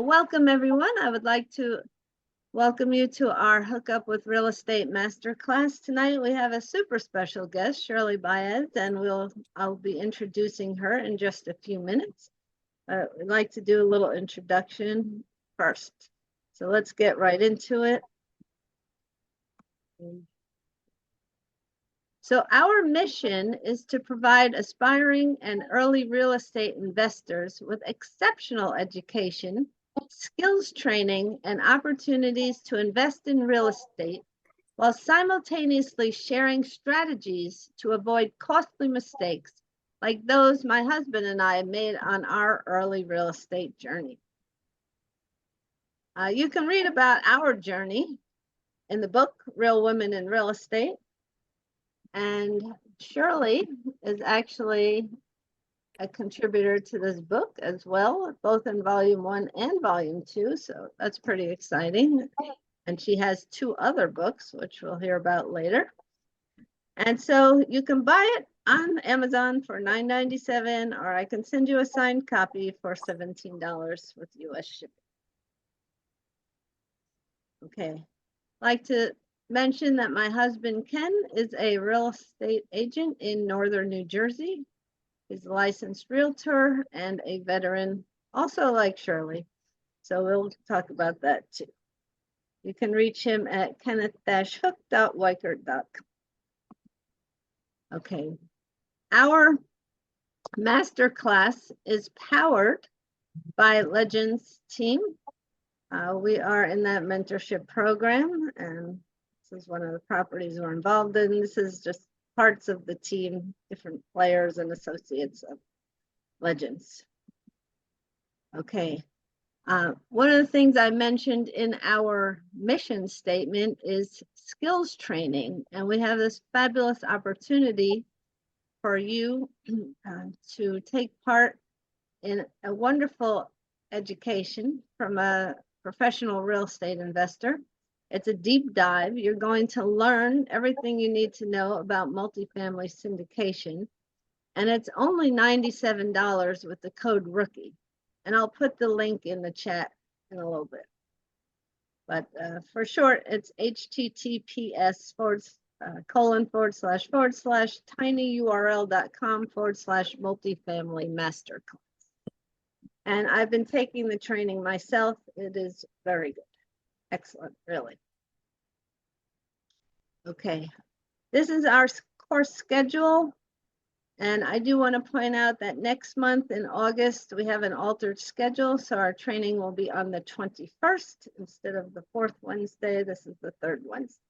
Welcome, everyone. I would like to welcome you to our Hookup with Real Estate Masterclass. Tonight, we have a super special guest, Shirley Baez, and I'll be introducing her in just a few minutes. I'd like to do a little introduction first. So let's get right into it. So our mission is to provide aspiring and early real estate investors with exceptional education, skills training, and opportunities to invest in real estate while simultaneously sharing strategies to avoid costly mistakes like those my husband and I made on our early real estate journey. You can read about our journey in the book, Real Women in Real Estate. And Shirley is actually a contributor to this book as well, both in volume 1 and volume 2. So that's pretty exciting. And she has 2 other books, which we'll hear about later. And so you can buy it on Amazon for $9.97, or I can send you a signed copy for $17 with US shipping. Okay, I'd like to mention that my husband, Ken, is a real estate agent in Northern New Jersey. He's a licensed realtor and a veteran, also like Shirley. So we'll talk about that too. You can reach him at kenneth-hook.weichert.com. Okay, our masterclass is powered by Legends team. We are in that mentorship program, and this is one of the properties we're involved in. This is just parts of the team, different players and associates of Legends. Okay. One of the things I mentioned in our mission statement is skills training, and we have this fabulous opportunity for you to take part in a wonderful education from a professional real estate investor. It's a deep dive. You're going to learn everything you need to know about multifamily syndication, and it's only $97 with the code ROOKIE. And I'll put the link in the chat in a little bit. But for short, it's https://tinyurl.com/multifamily masterclass. And I've been taking the training myself. It is very good. Excellent, really. Okay, this is our course schedule. And I do want to point out that next month in August, we have an altered schedule. So our training will be on the 21st instead of the 4th Wednesday. This is the 3rd Wednesday.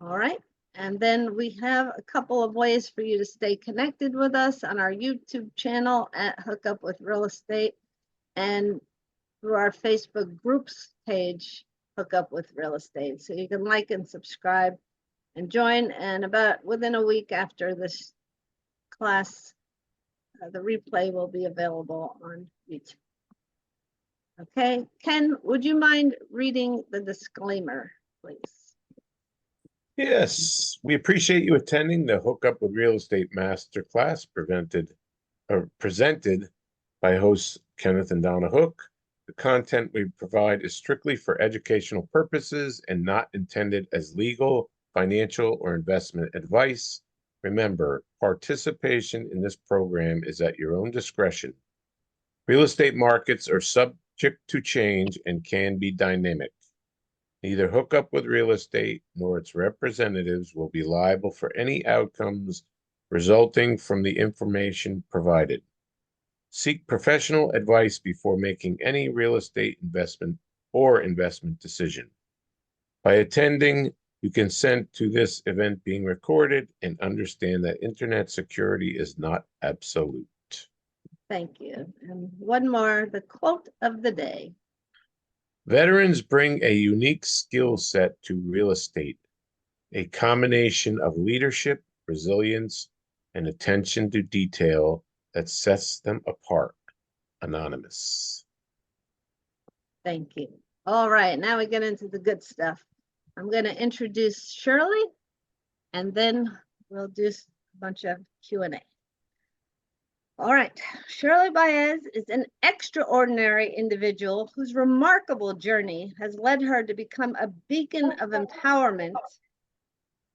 All right. And then we have a couple of ways for you to stay connected with us on our YouTube channel at Hookup with Real Estate, and through our Facebook groups page, Hookup with Real Estate. So you can like and subscribe and join. And about within a week after this class, the replay will be available on YouTube. Okay, Ken, would you mind reading the disclaimer, please? Yes, we appreciate you attending the Hookup with Real Estate Masterclass presented by hosts Kenneth and Donna Hook. The content we provide is strictly for educational purposes and not intended as legal, financial, or investment advice. Remember, participation in this program is at your own discretion. Real estate markets are subject to change and can be dynamic. Neither Hookup with Real Estate nor its representatives will be liable for any outcomes resulting from the information provided. Seek professional advice before making any real estate investment or investment decision. By attending, you consent to this event being recorded and understand that internet security is not absolute. Thank you. And one more, the quote of the day. Veterans bring a unique skill set to real estate, a combination of leadership, resilience, and attention to detail that sets them apart. Anonymous. Thank you. All right, now we get into the good stuff. I'm going to introduce Shirley, and then we'll do a bunch of Q&A. All right, Shirley Baez is an extraordinary individual whose remarkable journey has led her to become a beacon of empowerment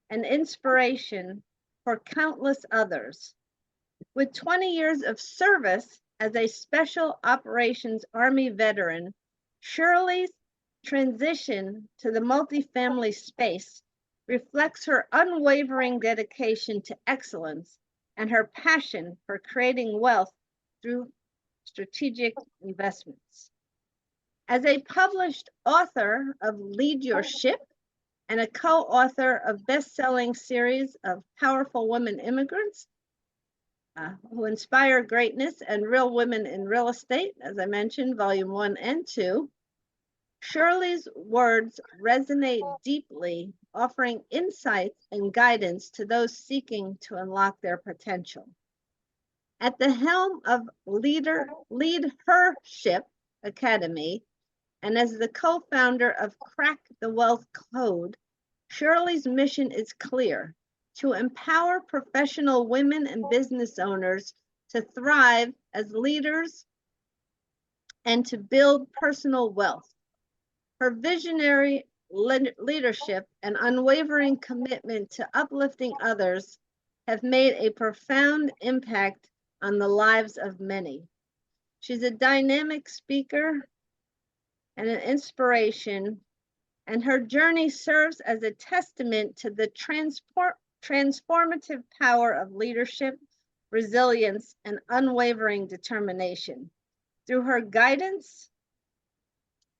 and inspiration for countless others. With 20 years of service as a Special Operations Army veteran, Shirley's transition to the multifamily space reflects her unwavering dedication to excellence and her passion for creating wealth through strategic investments. As a published author of Lead Your Ship and a co-author of best-selling series of Powerful Women Immigrants Who Inspire Greatness and Real Women in Real Estate, as I mentioned, volume 1 and 2, Shirley's words resonate deeply, offering insights and guidance to those seeking to unlock their potential. At the helm of Lead Her Ship Academy, and as the co-founder of Crack the Wealth Code, Shirley's mission is clear: to empower professional women and business owners to thrive as leaders and to build personal wealth. Her visionary leadership and unwavering commitment to uplifting others have made a profound impact on the lives of many. She's a dynamic speaker and an inspiration, and her journey serves as a testament to the transformative power of leadership, resilience, and unwavering determination. Through her guidance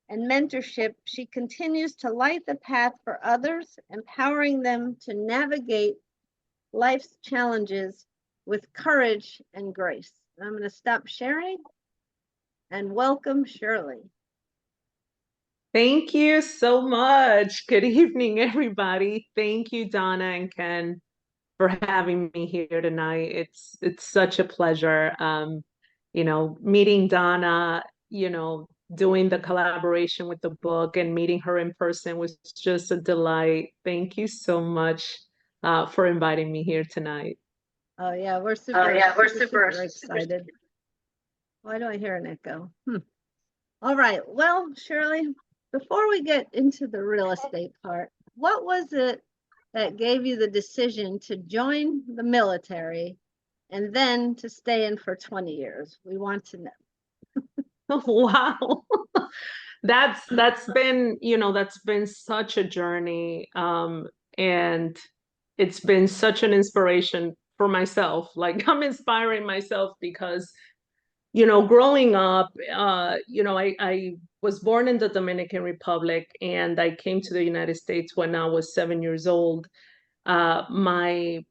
and mentorship, she continues to light the path for others, empowering them to navigate life's challenges with courage and grace. I'm going to stop sharing and welcome Shirley. Thank you so much. Good evening, everybody. Thank you, Donna and Ken, for having me here tonight. It's such a pleasure. Meeting Donna, doing the collaboration with the book and meeting her in person was just a delight. Thank you so much for inviting me here tonight. Oh yeah, we're super excited. Why do I hear an echo? All right, well, Shirley, before we get into the real estate part, what was it that gave you the decision to join the military and then to stay in for 20 years? We want to know. Wow. That's been such a journey. And it's been such an inspiration for myself. Like, I'm inspiring myself because, growing up, I was born in the Dominican Republic and I came to the United States when I was 7 years old. My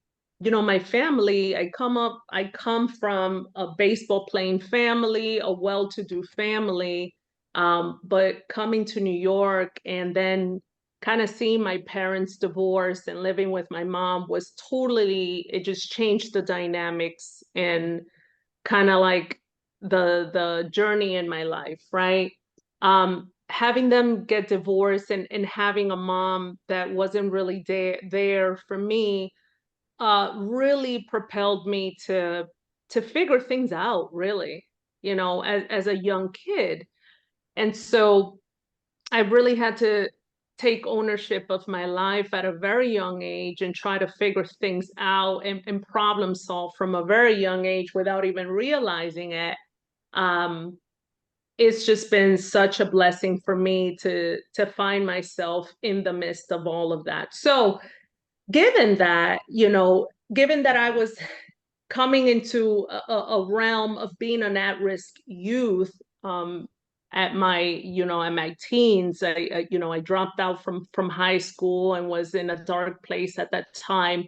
family, I come from a baseball playing family, a well-to-do family, but coming to New York and then kind of seeing my parents divorce and living with my mom it just changed the dynamics and kind of like the journey in my life, right? Having them get divorced and having a mom that wasn't really there for me really propelled me to figure things out, really, as a young kid. And so I really had to take ownership of my life at a very young age and try to figure things out and problem solve from a very young age without even realizing it. It's just been such a blessing for me to find myself in the midst of all of that. So given that I was coming into a realm of being an at-risk youth, at my teens, I dropped out from high school and was in a dark place at that time,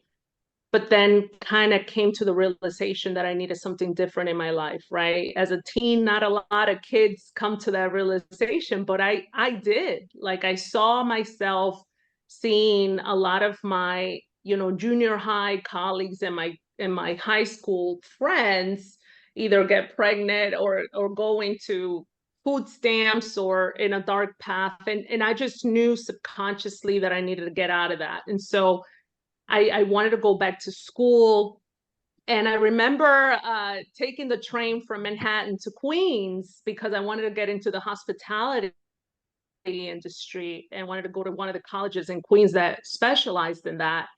but then kind of came to the realization that I needed something different in my life, right? As a teen, not a lot of kids come to that realization, but I did. Like, I saw myself seeing a lot of my, junior high colleagues and my high school friends either get pregnant or go into food stamps or in a dark path. And I just knew subconsciously that I needed to get out of that. And so I wanted to go back to school And I remember taking the train from Manhattan to Queens because I wanted to get into the hospitality industry and wanted to go to one of the colleges in Queens that specialized in that.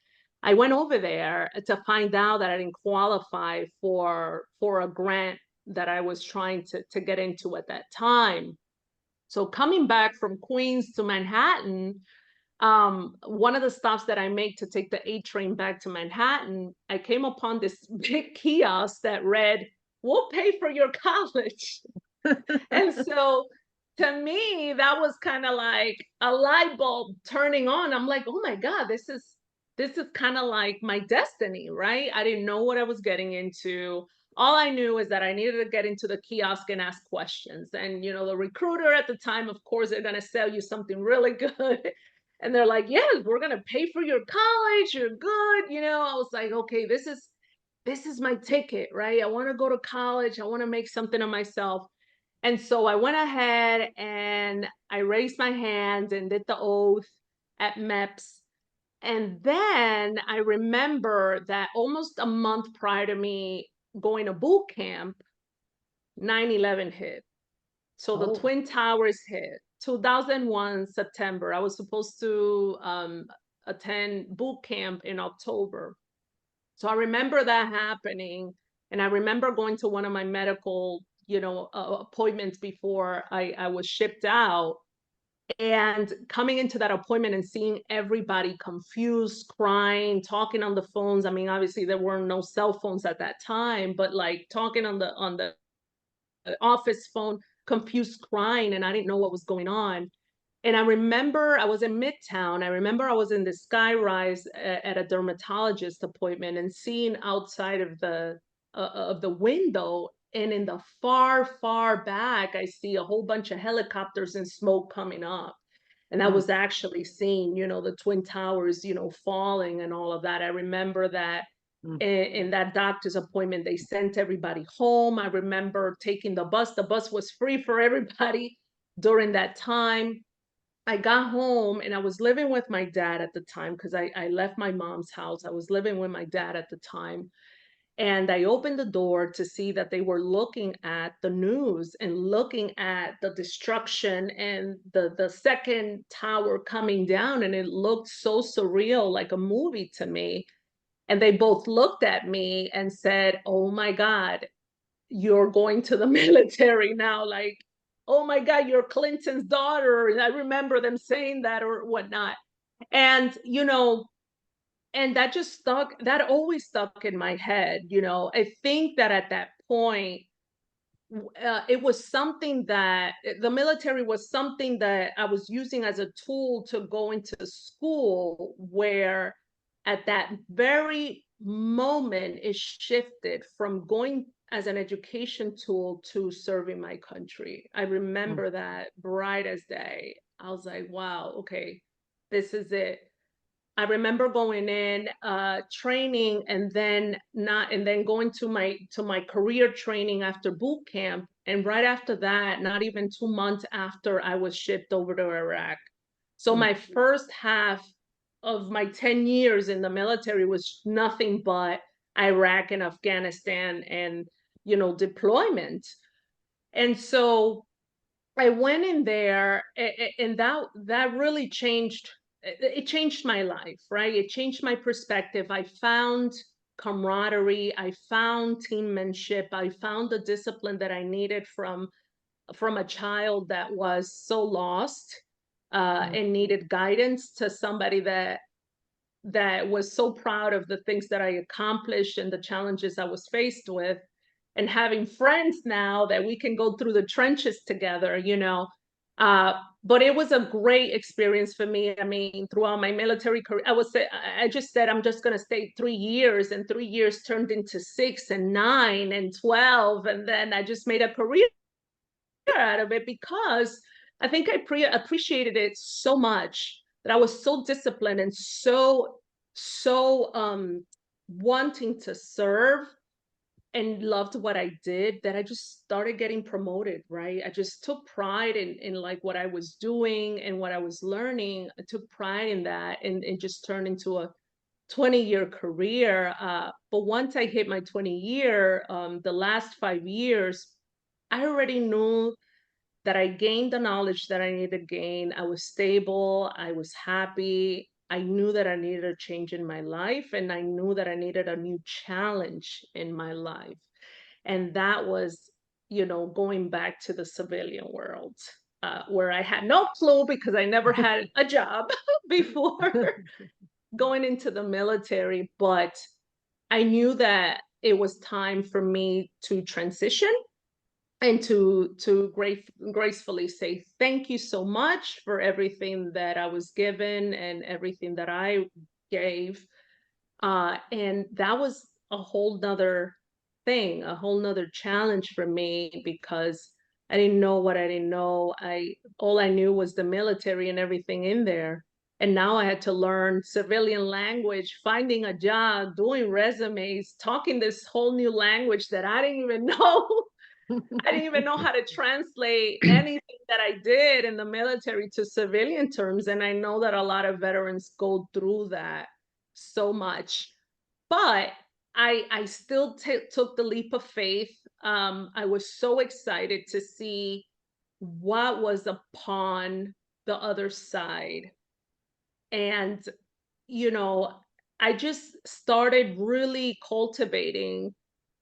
I went over there to find out that I didn't qualify for a grant that I was trying to get into at that time. So coming back from Queens to Manhattan, one of the stops that I make to take the A train back to Manhattan, I came upon this big kiosk that read, "We'll pay for your college." And so to me, that was kind of like a light bulb turning on. I'm like, oh my God, this is kind of like my destiny, right? I didn't know what I was getting into. All I knew is that I needed to get into the kiosk and ask questions. And the recruiter at the time, of course, they're gonna sell you something really good. And they're like, yes, we're gonna pay for your college, you're good. I was like, okay, this is my ticket, right? I want to go to college, I want to make something of myself. And so I went ahead and I raised my hand and did the oath at MEPS. And then I remember that almost a month prior to me going to boot camp, 9/11 hit. So the Oh. Twin Towers hit. 2001 September. I was supposed to attend boot camp in October. So I remember that happening. And I remember going to one of my medical appointments before I was shipped out, and coming into that appointment and seeing everybody confused, crying, talking on the phones. I mean, obviously there were no cell phones at that time, but like talking on the office phone, confused, crying, and I didn't know what was going on. And I remember I was in Midtown. I remember I was in the sky rise at a dermatologist appointment and seeing outside of the window. And in the far back, I see a whole bunch of helicopters and smoke coming up. And I was actually seeing, the Twin Towers, falling and all of that. I remember that in that doctor's appointment, they sent everybody home. I remember taking the bus. The bus was free for everybody during that time. I got home and I was living with my dad at the time because I left my mom's house. I was living with my dad at the time. And I opened the door to see that they were looking at the news and looking at the destruction and the second tower coming down. And it looked so surreal, like a movie to me. And they both looked at me and said, "Oh my God, you're going to the military now." Like, "Oh my God, you're Clinton's daughter." And I remember them saying that or whatnot. And, and that always stuck in my head. I think that at that point, it was something that the military was something that I was using as a tool to go into school, where at that very moment it shifted from going as an education tool to serving my country. I remember that bright as day. I was like, wow, okay, this is it. I remember going in, training, and then going to my career training after boot camp. And right after that, not even 2 months after, I was shipped over to Iraq. So my first half of my 10 years in the military was nothing but Iraq and Afghanistan and, deployment. And so I went in there, and that really changed. It changed my life, right? It changed my perspective. I found camaraderie. I found teammanship. I found the discipline that I needed from a child that was so lost and needed guidance, to somebody that was so proud of the things that I accomplished and the challenges I was faced with, and having friends now that we can go through the trenches together, but it was a great experience for me. I mean, throughout my military career, I just said, I'm just going to stay 3 years, and 3 years turned into 6 and 9 and 12. And then I just made a career out of it because I think I appreciated it so much, that I was so disciplined and so wanting to serve and loved what I did, that I just started getting promoted, right? I just took pride in like what I was doing and what I was learning. I took pride in that, and it just turned into 20-year career. But once I hit my 20-year, the last 5 years, I already knew that I gained the knowledge that I needed to gain. I was stable. I was happy. I knew that I needed a change in my life, and I knew that I needed a new challenge in my life. And that was, going back to the civilian world, where I had no clue because I never had a job before going into the military. But I knew that it was time for me to transition and to gracefully say thank you so much for everything that I was given and everything that I gave. And that was a whole nother thing, a whole nother challenge for me, because I didn't know what I didn't know. All I knew was the military and everything in there. And now I had to learn civilian language, finding a job, doing resumes, talking this whole new language that I didn't even know. I didn't even know how to translate anything that I did in the military to civilian terms. And I know that a lot of veterans go through that so much. But I still took the leap of faith. I was so excited to see what was upon the other side. And, I just started really cultivating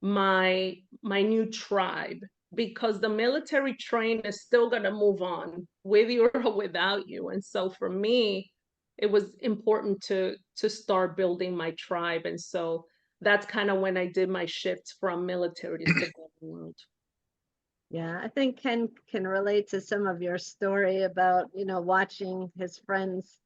my new tribe, because the military train is still going to move on with you or without you. And so for me, it was important to start building my tribe. And so that's kind of when I did my shift from military to civilian world. Yeah, I think Ken can relate to some of your story about, watching his friends.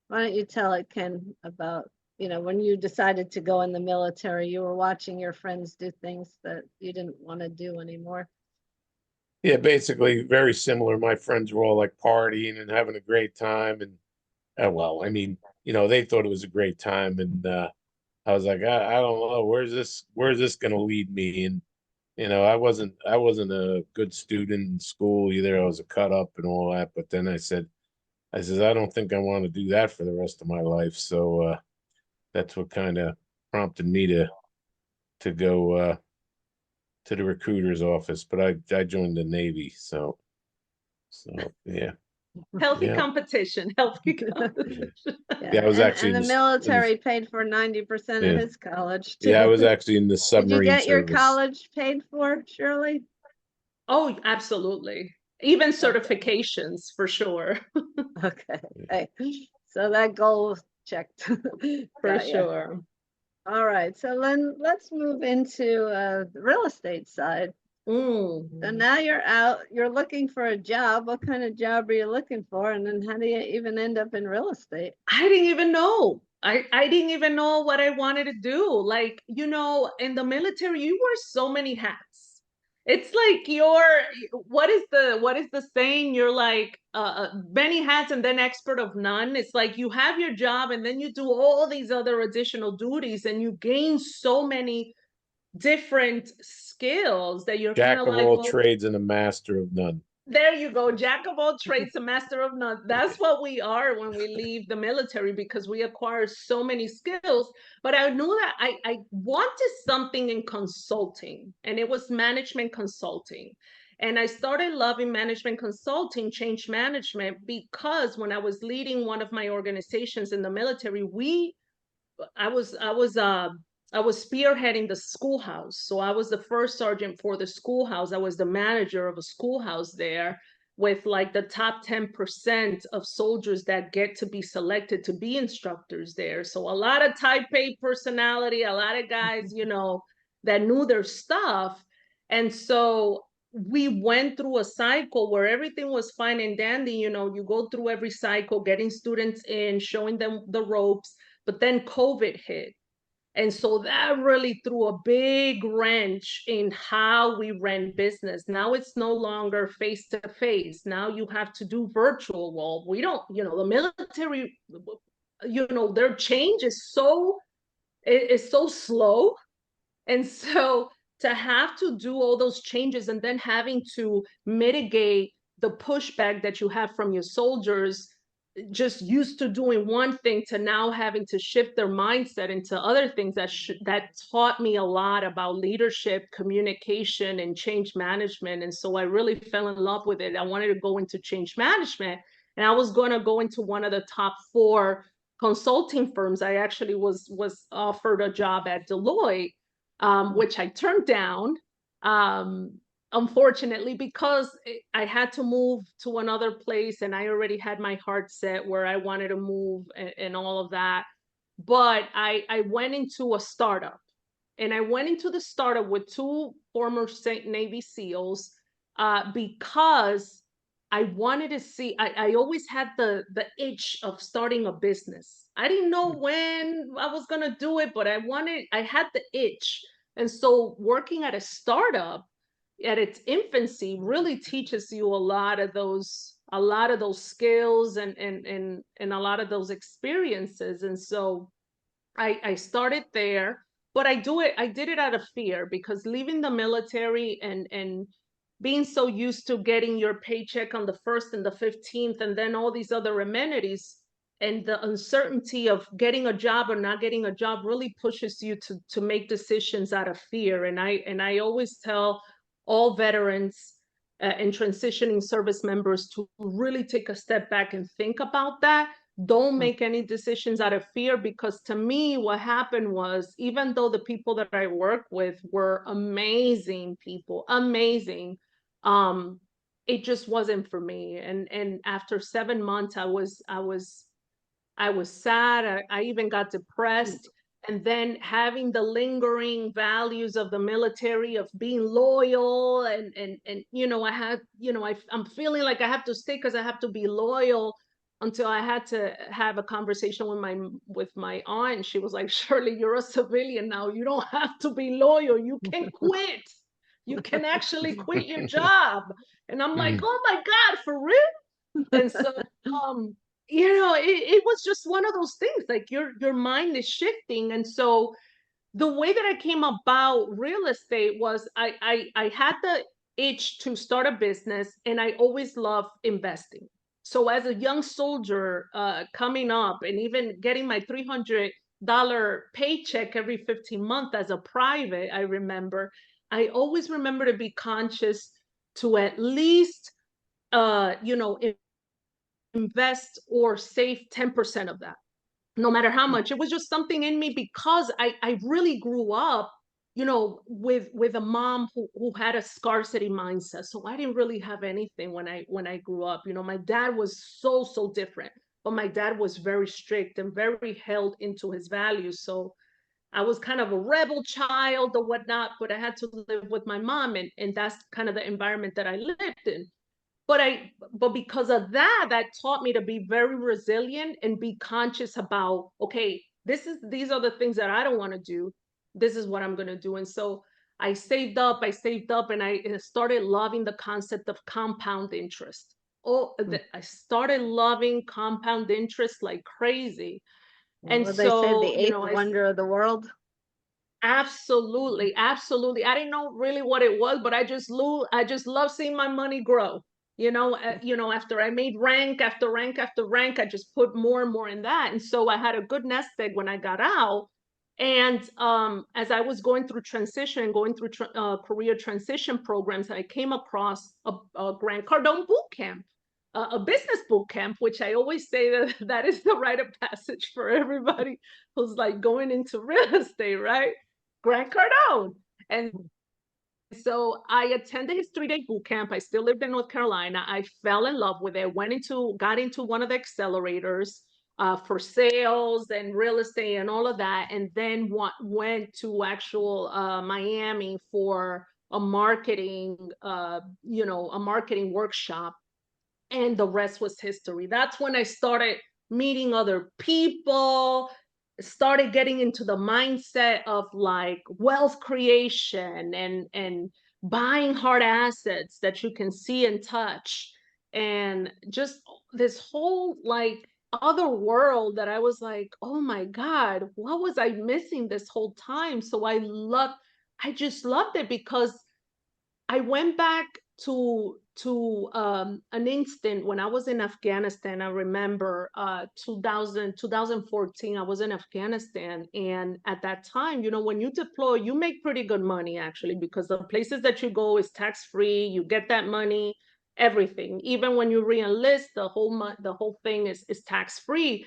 Why don't you tell it, Ken, about, when you decided to go in the military, you were watching your friends do things that you didn't want to do anymore. Yeah, basically very similar. My friends were all like partying and having a great time, and well, I mean, they thought it was a great time, and I was like, I don't know, where's this going to lead me? And I wasn't a good student in school either. I was a cut up and all that. But then I said, I don't think I want to do that for the rest of my life. So that's what kind of prompted me to go to the recruiter's office. But I joined the Navy, so yeah. Healthy Yeah. competition, healthy competition. Yeah, I was actually and the in military paid for 90% yeah. of his college too. Yeah, I was actually in the Did you submarine get your service. college paid for, Shirley? Oh, absolutely. Even certifications for sure. Okay. Hey, so that goal was checked. For Got ya. sure. All right. So then let's move into the real estate side. So now you're out, you're looking for a job. What kind of job are you looking for? And then how do you even end up in real estate? I didn't even know. I didn't even know what I wanted to do. Like, in the military, you wear so many hats. It's like what is the saying? You're like many hats and then expert of none. It's like you have your job and then you do all these other additional duties and you gain so many different skills that you're kind Jack of of like, all well, trades and a master of none. there you go, jack of all trades, a master of none. That's what we are when we leave the military, because we acquire so many skills. But I knew that I wanted something in consulting, and it was management consulting. And I started loving management consulting, change management, because when I was leading one of my organizations in the military, I was spearheading the schoolhouse. So I was the first sergeant for the schoolhouse. I was the manager of a schoolhouse there, with like the top 10% of soldiers that get to be selected to be instructors there. So a lot of type A personality, a lot of guys, that knew their stuff. And so we went through a cycle where everything was fine and dandy. You go through every cycle, getting students in, showing them the ropes. But then COVID hit. And so that really threw a big wrench in how we ran business. Now it's no longer face to face. Now you have to do virtual. Well, we don't, the military, their change is so slow. And so to have to do all those changes and then having to mitigate the pushback that you have from your soldiers, just used to doing one thing to now having to shift their mindset into other things that taught me a lot about leadership, communication, and change management. And so I really fell in love with it. I wanted to go into change management, and I was going to go into one of the top 4 consulting firms. I actually was offered a job at Deloitte, which I turned down. Unfortunately, because I had to move to another place and I already had my heart set where I wanted to move and all of that. But I went into a startup, and I went into the startup with 2 former Navy SEALs because I wanted to see, I always had the itch of starting a business. I didn't know when I was going to do it, but I had the itch. And so working at a startup at its infancy really teaches you a lot of those skills and a lot of those experiences. And so I started there, but I did it out of fear, because leaving the military and being so used to getting your paycheck on the 1st and the 15th, and then all these other amenities, and the uncertainty of getting a job or not getting a job really pushes you to make decisions out of fear. And I always tell all veterans and transitioning service members to really take a step back and think about that. Don't make any decisions out of fear, because to me, what happened was, even though the people that I work with were amazing people, amazing, it just wasn't for me. And after 7 months, I was sad. I even got depressed. And then having the lingering values of the military, of being loyal, and I'm feeling like I have to stay because I have to be loyal, until I had to have a conversation with my aunt. And she was like, "Shirley, you're a civilian now. You don't have to be loyal. You can quit. You can actually quit your job." And I'm like, "Oh my God, for real?" And so, it was just one of those things, like your mind is shifting. And so the way that I came about real estate was I had the itch to start a business, and I always loved investing. So as a young soldier, coming up and even getting my $300 paycheck every 15 months as a private, I always remember to be conscious to at least invest or save 10% of that, no matter how much. It was just something in me, because I really grew up, with a mom who had a scarcity mindset. So I didn't really have anything when I grew up. My dad was so different, but my dad was very strict and very held into his values. So I was kind of a rebel child or whatnot, but I had to live with my mom, and that's kind of the environment that I lived in. But because of that taught me to be very resilient and be conscious about, okay, these are the things that I don't want to do. This is what I'm going to do. And so I saved up, and I started loving the concept of compound interest. I started loving compound interest like crazy. And Well, they say the so, 8th wonder of the world. absolutely, absolutely. I didn't know really what it was, but I just love seeing my money grow. After I made rank after rank after rank, I just put more and more in that. And so I had a good nest egg when I got out. And as I was going through transition, going through career transition programs, I came across a Grant Cardone boot camp, a business boot camp, which I always say that is the rite of passage for everybody who's like going into real estate, right? Grant Cardone. And so I attended his 3-day boot camp. I still lived in North Carolina. I fell in love with it, got into one of the accelerators for sales and real estate and all of that. And then went to actual Miami for a marketing workshop. And the rest was history. That's when I started meeting other people, started getting into the mindset of like wealth creation and buying hard assets that you can see and touch, and just this whole like other world that I was like, oh my God, what was I missing this whole time? So I just loved it, because I went back to an instant when I was in Afghanistan. I remember 2014, I was in Afghanistan. And at that time, you know, when you deploy, you make pretty good money actually, because the places that you go is tax-free. You get that money, everything. Even when you re-enlist, the whole thing is tax-free.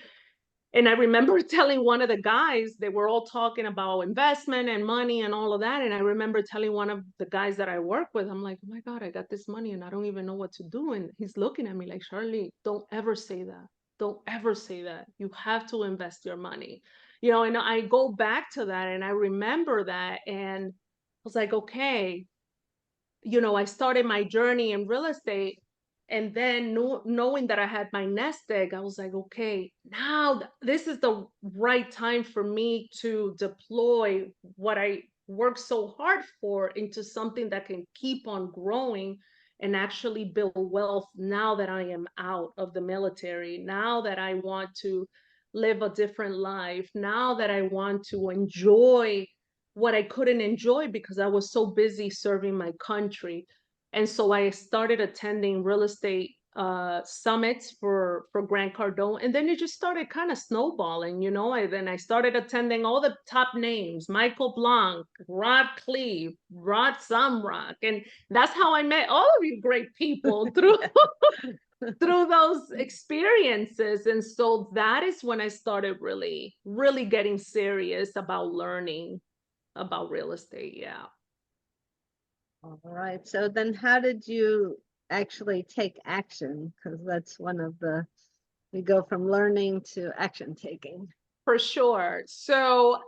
And I remember telling one of the guys, they were all talking about investment and money and all of that. And I remember telling one of the guys that I work with, I'm like, oh my God, I got this money and I don't even know what to do. And he's looking at me like, Shirley, don't ever say that. Don't ever say that. You have to invest your money. You know, and I go back to that and I remember that. And I was like, okay, you know, I started my journey in real estate. And then knowing that I had my nest egg, I was like, okay, now this is the right time for me to deploy what I worked so hard for into something that can keep on growing and actually build wealth now that I am out of the military, now that I want to live a different life, now that I want to enjoy what I couldn't enjoy because I was so busy serving my country. And so I started attending real estate summits for Grant Cardone. And then it just started kind of snowballing, you know. Then I started attending all the top names, Michael Blanc, Rod Cleve, Rod Sumrock. And that's how I met all of you great people through through those experiences. And so that is when I started really, really getting serious about learning about real estate. Yeah. All right. So then how did you actually take action? Because that's one of the, we go from learning to action taking. For sure. So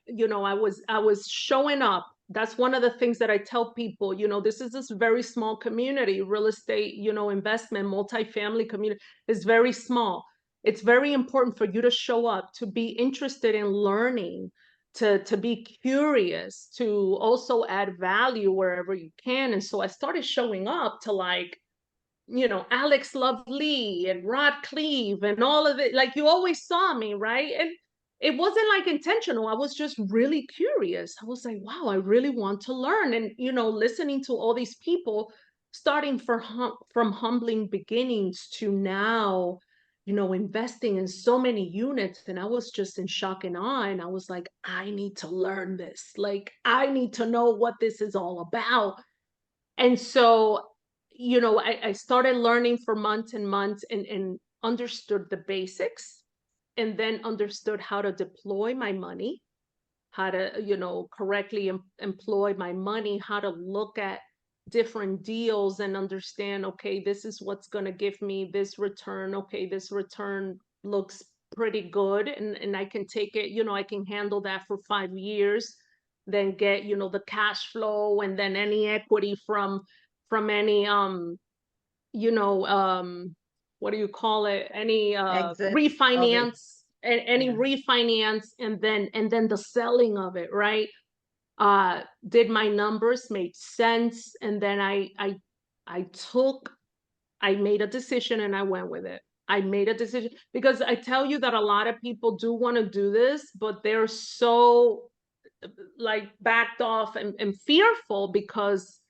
you know, I was showing up. That's one of the things that I tell people, you know, this very small community, real estate, you know, investment, multifamily community is very small. It's very important for you to show up, to be interested in learning, to be curious, to also add value wherever you can. And so I started showing up to, like, you know, Alex Lovely and Rod Cleve and all of it. Like, you always saw me, right? And it wasn't like intentional. I was just really curious. I was like, wow, I really want to learn. And, you know, listening to all these people, starting from humbling beginnings to now, you know, investing in so many units. And I was just in shock and awe. And I was like, I need to learn this. Like, I need to know what this is all about. And so, you know, I started learning for months and months, and understood the basics, and then understood how to deploy my money, how to, you know, correctly employ my money, how to look at different deals and understand, okay, this is what's going to give me this return. Okay, this return looks pretty good, and I can take it, you know, I can handle that for 5 years, then get, you know, the cash flow, and then any equity from any you know, what do you call it, any Exit of it. refinance, any Yeah. refinance, and then the selling of it, right? Did my numbers make sense? And then I made a decision and I went with it. I made a decision because I tell you that a lot of people do want to do this, but they're so, like, backed off and fearful because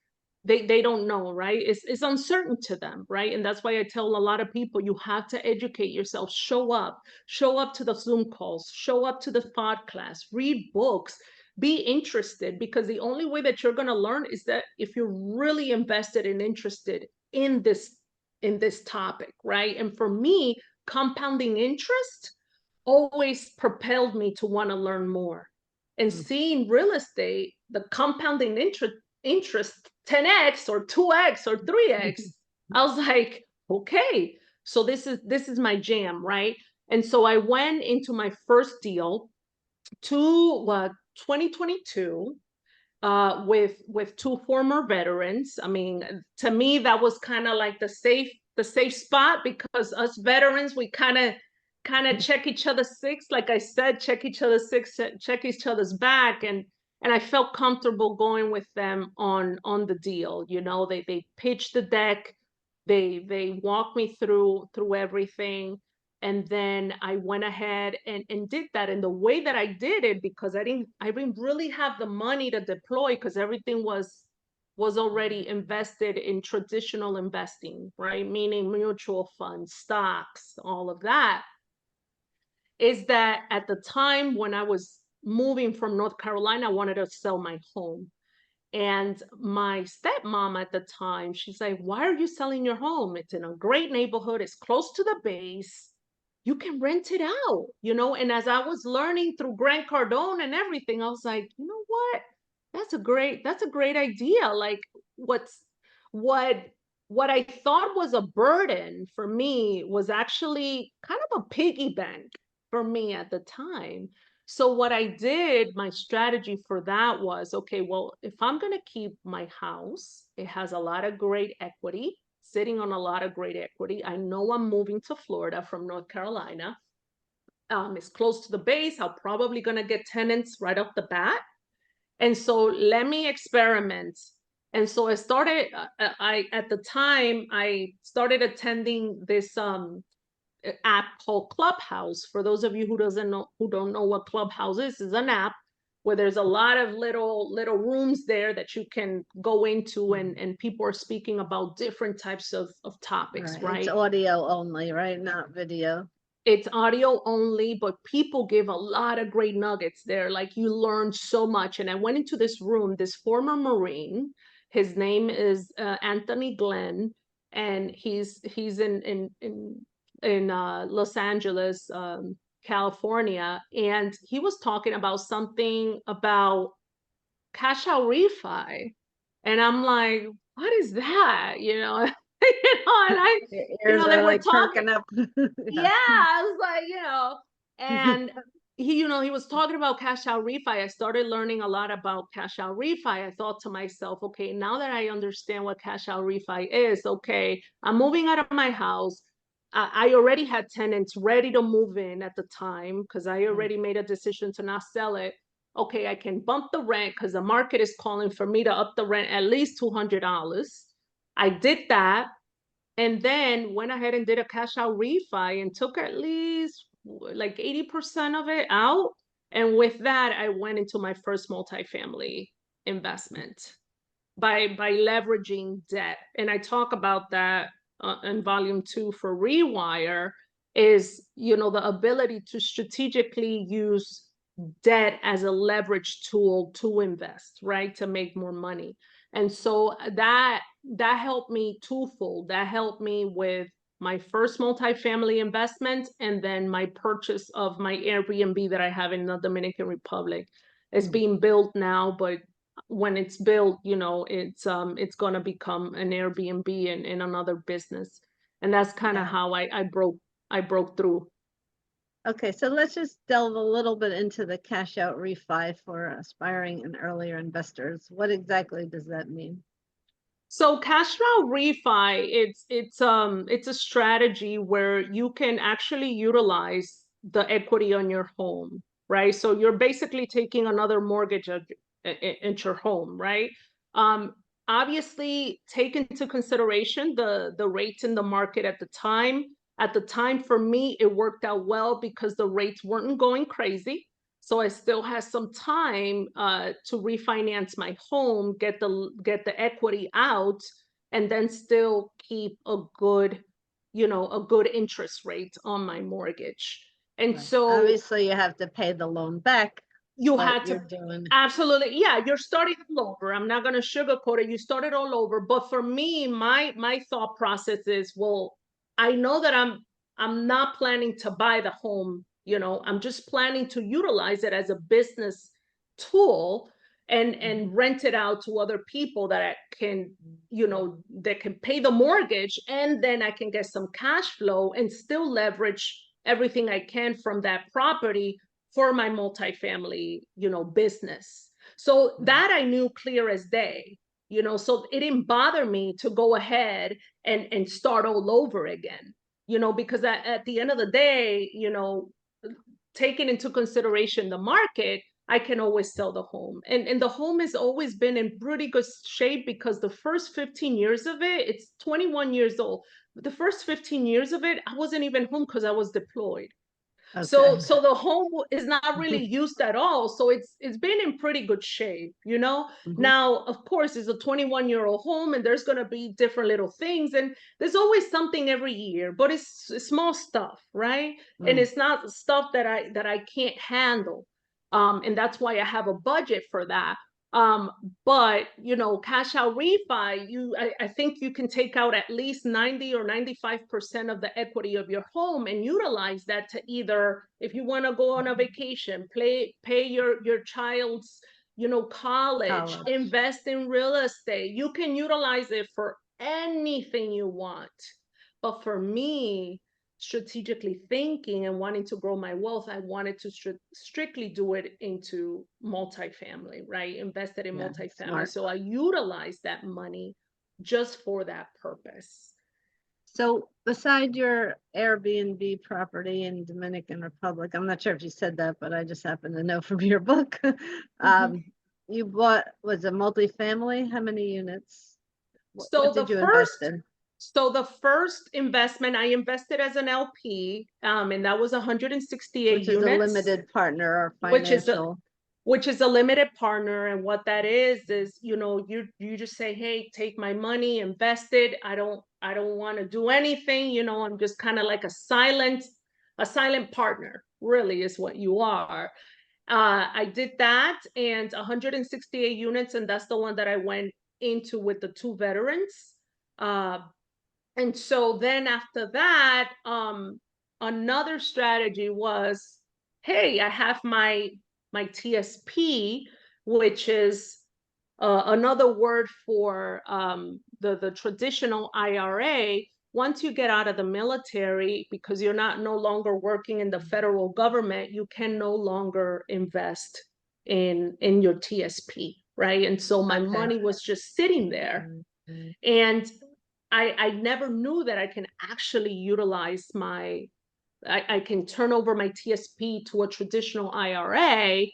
they don't know, right? It's uncertain to them, right? And that's why I tell a lot of people, you have to educate yourself. Show up to the Zoom calls, show up to the podcast, read books, be interested, because the only way that you're going to learn is that if you're really invested and interested in this topic, right? And for me, compounding interest always propelled me to want to learn more. And seeing real estate, the compounding interest 10x or 2x or 3x, I was like, okay, so this is my jam, right? And so I went into my first deal to 2022 with two former veterans. I mean, to me, that was kind of like the safe spot, because us veterans, we kind of check each other's six, like I said, check each other's six, check each other's back, and I felt comfortable going with them on the deal. You know, they pitched the deck, they walked me through everything. And then I went ahead and did that. And the way that I did it, because I didn't really have the money to deploy, because everything was was already invested in traditional investing, right? Meaning mutual funds, stocks, all of that, is that at the time when I was moving from North Carolina, I wanted to sell my home. And my stepmom at the time, she's like, why are you selling your home? It's in a great neighborhood. It's close to the base. You can rent it out, you know? And as I was learning through Grant Cardone and everything, I was like, you know what? That's a great idea. Like what's, what, what I thought was a burden for me was actually kind of a piggy bank for me at the time. So what I did, my strategy for that was, okay, well, if I'm going to keep my house, it has a lot of great equity, sitting on a lot of great equity. I know I'm moving to Florida from North Carolina. It's close to the base. I'm probably going to get tenants right off the bat. And so let me experiment. And so I started, at the time, I started attending this app called Clubhouse. For those of you who don't know what Clubhouse is an app where there's a lot of little rooms there that you can go into, and people are speaking about different types of topics, right? It's audio only, right? Not video. It's audio only, but people give a lot of great nuggets there. Like you learn so much. And I went into this room, this former Marine, his name is Anthony Glenn, and he's in Los Angeles, California, and he was talking about something about cash out refi, and I'm like, what is that? You know, and They were like talking. perking up. Yeah, I was like, and he was talking about cash out refi. I started learning a lot about cash out refi. I thought to myself, okay, now that I understand what cash out refi is, okay, I'm moving out of my house. I already had tenants ready to move in at the time because I already made a decision to not sell it. Okay, I can bump the rent because the market is calling for me to up the rent at least $200. I did that, and then went ahead and did a cash out refi and took at least like 80% of it out. And with that, I went into my first multifamily investment by leveraging debt. And I talk about that in volume 2 for Rewire, is, the ability to strategically use debt as a leverage tool to invest, right? To make more money. And so that helped me twofold. That helped me with my first multifamily investment, and then my purchase of my Airbnb that I have in the Dominican Republic. It's being built now, but when it's built, it's going to become an Airbnb in another business. And that's kind of how I broke through. Okay, so let's just delve a little bit into the cash out refi for aspiring and earlier investors. What exactly does that mean? So cash out refi, it's a strategy where you can actually utilize the equity on your home, right? So you're basically taking another mortgage into your home, right? Obviously, take into consideration the rates in the market at the time. At the time, for me, it worked out well because the rates weren't going crazy. So I still had some time to refinance my home, get the equity out, and then still keep a good interest rate on my mortgage. And so obviously you have to pay the loan back. You had to doing absolutely, yeah, you're starting all over. I'm not going to sugarcoat it. You started all over. But for me, my thought process is, well, I know that I'm not planning to buy the home. I'm just planning to utilize it as a business tool and rent it out to other people that can, that can pay the mortgage, and then I can get some cash flow and still leverage everything I can from that property for my multifamily, business. So that I knew clear as day, so it didn't bother me to go ahead and start all over again, because at the end of the day, taking into consideration the market, I can always sell the home. And the home has always been in pretty good shape because the first 15 years of it, it's 21 years old. But the first 15 years of it, I wasn't even home because I was deployed. So Okay. the home is not really used at all. So it's been in pretty good shape, you know? Mhm. Now, of course, it's a 21-year-old home and there's gonna be different little things, and there's always something every year, but it's small stuff, right? And Mm. it's not stuff that I can't handle. And that's why I have a budget for that. But you know, cash out refi, I think you can take out at least 90 or 95% of the equity of your home and utilize that to either, if you want to go on a vacation, pay your child's, you know, college, invest in real estate. You can utilize it for anything you want. But for me, strategically thinking and wanting to grow my wealth, I wanted to strictly do it into multifamily, right? Invested in Yeah, multifamily. smart. So I utilized that money just for that purpose. So beside your Airbnb property in Dominican Republic, I'm not sure if you said that, but I just happen to know from your book. You bought, was it multifamily? How many units? What did you invest in? So the first investment I invested as an LP, and that was 168 Which is units. a limited partner or Which is financial. which is a limited partner. And what that is, you know, you just say, hey, take my money, invest it. I don't want to do anything, you know, I'm just kind of like a silent partner, really, is what you are. I did that, and 168 units, and that's the one that I went into with the two veterans. And so then after that, another strategy was, hey, I have my TSP, which is another word for the traditional IRA. Once you get out of the military, because you're no longer working in the federal government, you can no longer invest in your TSP, right? And so my money was just sitting there. And I never knew that I can actually utilize I can turn over my TSP to a traditional IRA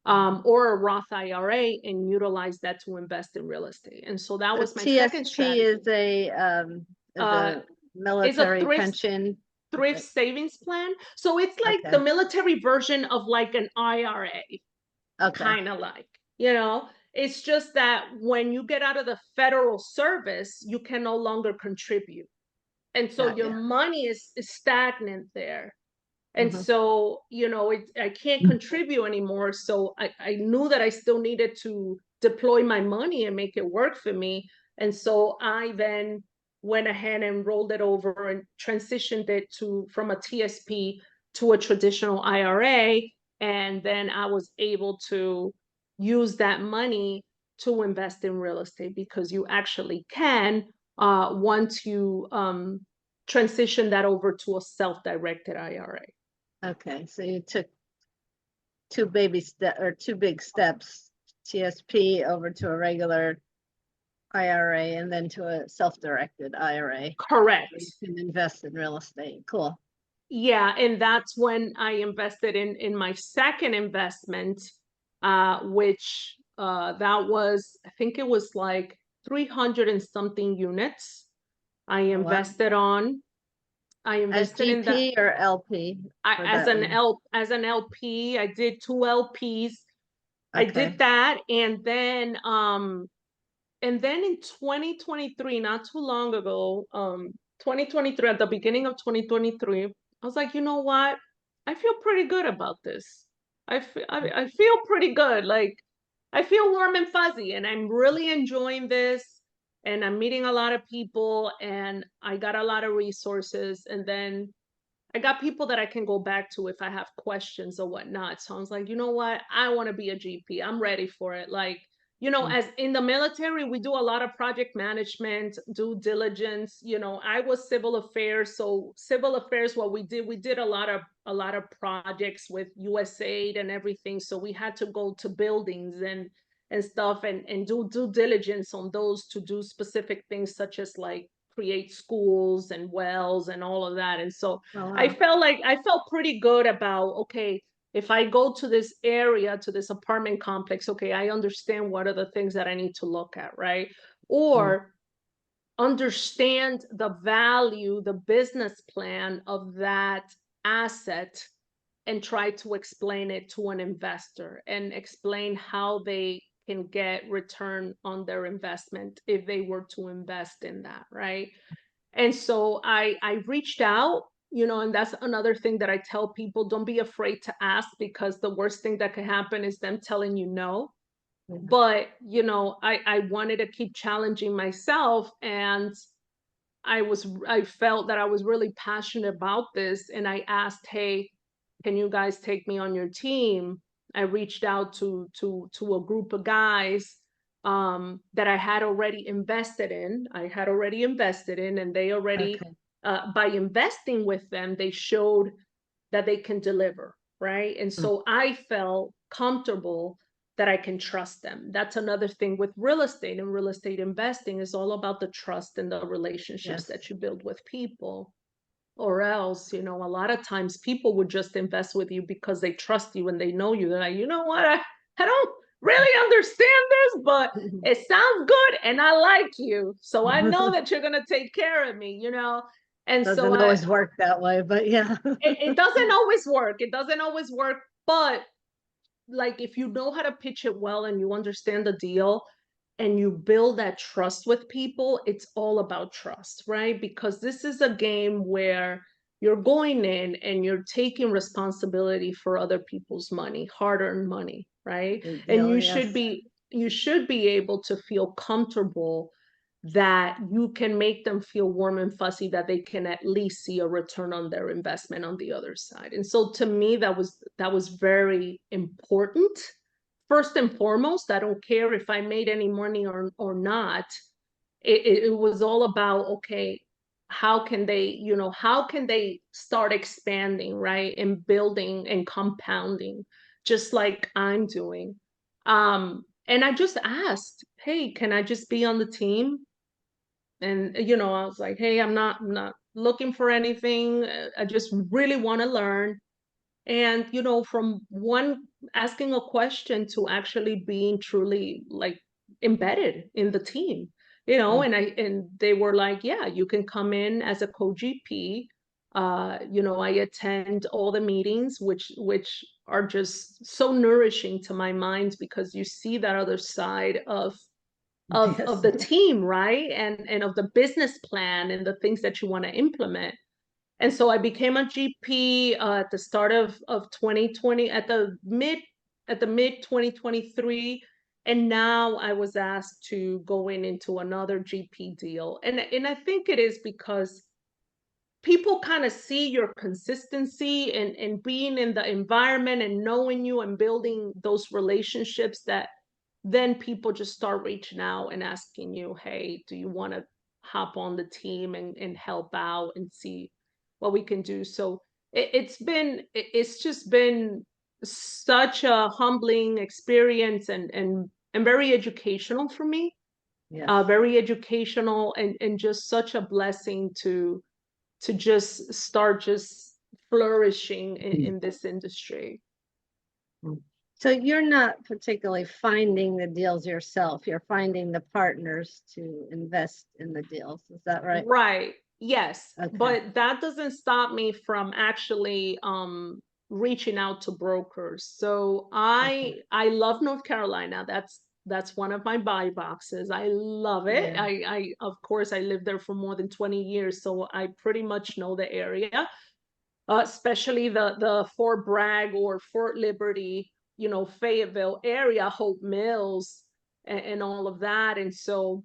or a Roth IRA and utilize that to invest in real estate. And so that was my second strategy. TSP is a military pension. Thrift savings plan. So it's like the military version of like an IRA. Kind of like, you know, it's just that when you get out of the federal service, you can no longer contribute. And so your money is stagnant there. And so, you know, I can't contribute anymore. So I knew that I still needed to deploy my money and make it work for me. And so I then went ahead and rolled it over and transitioned it from a TSP to a traditional IRA. And then I was able to use that money to invest in real estate, because you actually can, once you transition that over to a self-directed IRA. Okay, so you took two big steps, TSP over to a regular IRA and then to a self-directed IRA. Correct. So you can invest in real estate. Cool. Yeah, and that's when I invested in my second investment, which that was, I think it was like 300 and something units. I invested on. I invested as GP in or LP? As an LP. I did 2 LPs. I did that, and then in 2023, not too long ago, 2023, at the beginning of 2023, I was like, you know what? I feel pretty good about this. I feel pretty good. Like, I feel warm and fuzzy, and I'm really enjoying this. And I'm meeting a lot of people, and I got a lot of resources. And then I got people that I can go back to if I have questions or whatnot. So I was like, you know what? I want to be a GP. I'm ready for it. Like, you know, as in the military, we do a lot of project management, due diligence. You know, I was civil affairs. So civil affairs, what we did a lot of projects with USAID and everything. So we had to go to buildings and stuff and do due diligence on those to do specific things, such as like create schools and wells and all of that. And so I felt pretty good about, okay, if I go to this area, to this apartment complex, okay, I understand what are the things that I need to look at, right? Or understand the value, the business plan of that asset and try to explain it to an investor and explain how they can get return on their investment if they were to invest in that, right? And so I reached out, and that's another thing that I tell people, don't be afraid to ask, because the worst thing that could happen is them telling you no. But, I wanted to keep challenging myself, and I felt that I was really passionate about this. And I asked, hey, can you guys take me on your team? I reached out to a group of guys that I had already invested in. And they already, Okay. by investing with them, they showed that they can deliver, right? And so I felt comfortable that I can trust them. That's another thing with real estate, and real estate investing is all about the trust and the relationships Yes. that you build with people. Or else, a lot of times people would just invest with you because they trust you and they know you. They're like, you know what? I don't really understand this, but it sounds good and I like you. So I know that you're going to take care of me, And Doesn't so always work that way, but yeah. it doesn't always work. It doesn't always work. But like, if you know how to pitch it well and you understand the deal and you build that trust with people, it's all about trust, right? Because this is a game where you're going in and you're taking responsibility for other people's money, hard-earned money, right? And you should be able to feel comfortable that you can make them feel warm and fuzzy, that they can at least see a return on their investment on the other side. And so to me, that was very important. First and foremost, I don't care if I made any money or not. It was all about, okay, how can they start expanding, right? And building and compounding, just like I'm doing. And I just asked, hey, can I just be on the team? And, I was like, hey, I'm not looking for anything. I just really want to learn. And, from one asking a question to actually being truly like embedded in the team, and they were like, yeah, you can come in as a co-GP. I attend all the meetings, which are just so nourishing to my mind, because you see that other side of Yes. the team, right? And of the business plan and the things that you want to implement. And so I became a GP at the start of 2020, at the mid 2023. And now I was asked to go into another GP deal. And I think it is because people kind of see your consistency and being in the environment and knowing you and building those relationships, that then people just start reaching out and asking you, hey, do you want to hop on the team and help out and see what we can do? So it's just been such a humbling experience, and very educational for me. Yes. Very educational, and just such a blessing to just start just flourishing in this industry. So you're not particularly finding the deals yourself. You're finding the partners to invest in the deals. Is that right? Right. Yes. Okay. But that doesn't stop me from actually reaching out to brokers. So I love North Carolina. That's one of my buy boxes. I love it. Yeah. I of course I lived there for more than 20 years, so I pretty much know the area. Especially the Fort Bragg or Fort Liberty, Fayetteville area, Hope Mills, and all of that. And so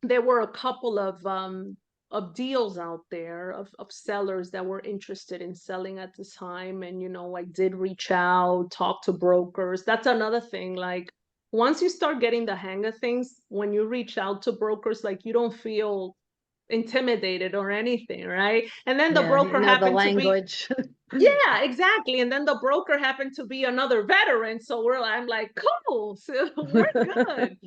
there were a couple of deals out there of sellers that were interested in selling at the time. And, I did reach out, talk to brokers. That's another thing. Like, once you start getting the hang of things, when you reach out to brokers, like, you don't feel intimidated or anything, right? And then the broker happened to be yeah, exactly. And then the broker happened to be another veteran. So I'm like, cool, so we're good.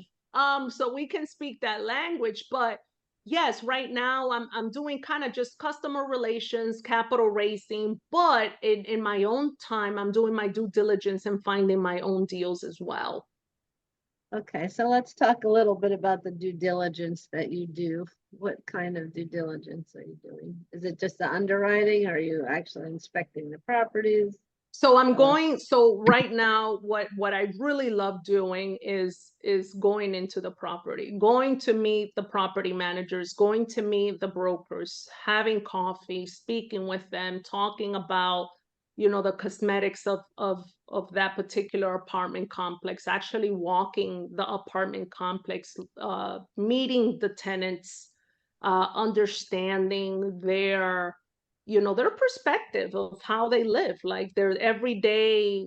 So we can speak that language. But yes, right now I'm doing kind of just customer relations, capital raising, but in my own time, I'm doing my due diligence and finding my own deals as well. Okay, so let's talk a little bit about the due diligence that you do. What kind of due diligence are you doing? Is it just the underwriting? Or are you actually inspecting the properties? So I'm going, so right now, what I really love doing is going into the property, going to meet the property managers, going to meet the brokers, having coffee, speaking with them, talking about, the cosmetics of that particular apartment complex, actually walking the apartment complex, meeting the tenants, understanding their perspective of how they live, like their everyday,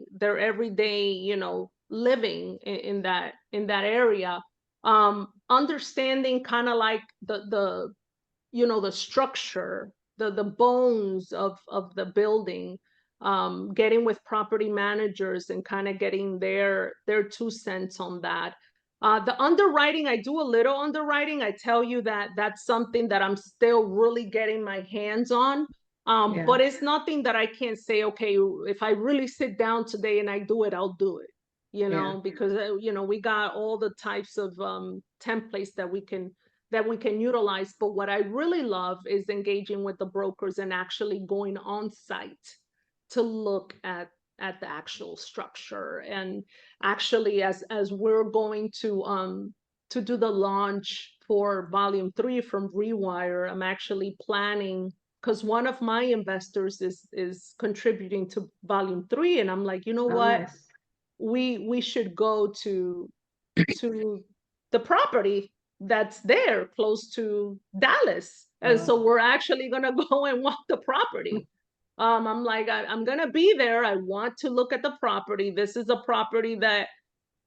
living in that area, understanding kind of like the structure, the bones of the building, getting with property managers and kind of getting their 2 cents on that. The underwriting, I do a little underwriting. I tell you that that's something that I'm still really getting my hands on. Yeah. But it's nothing that I can't say, okay, if I really sit down today and I do it, I'll do it, because, we got all the types of templates that we can utilize. But what I really love is engaging with the brokers and actually going on site to look at the actual structure. And actually, as we're going to do the launch for volume 3 from Rewire, I'm actually planning, because one of my investors is contributing to volume 3, and I'm like, what, Nice. we should go to the property that's there close to Dallas. And so we're actually gonna go and walk the property. I'm like, I'm gonna be there. I want to look at the property. This is a property that,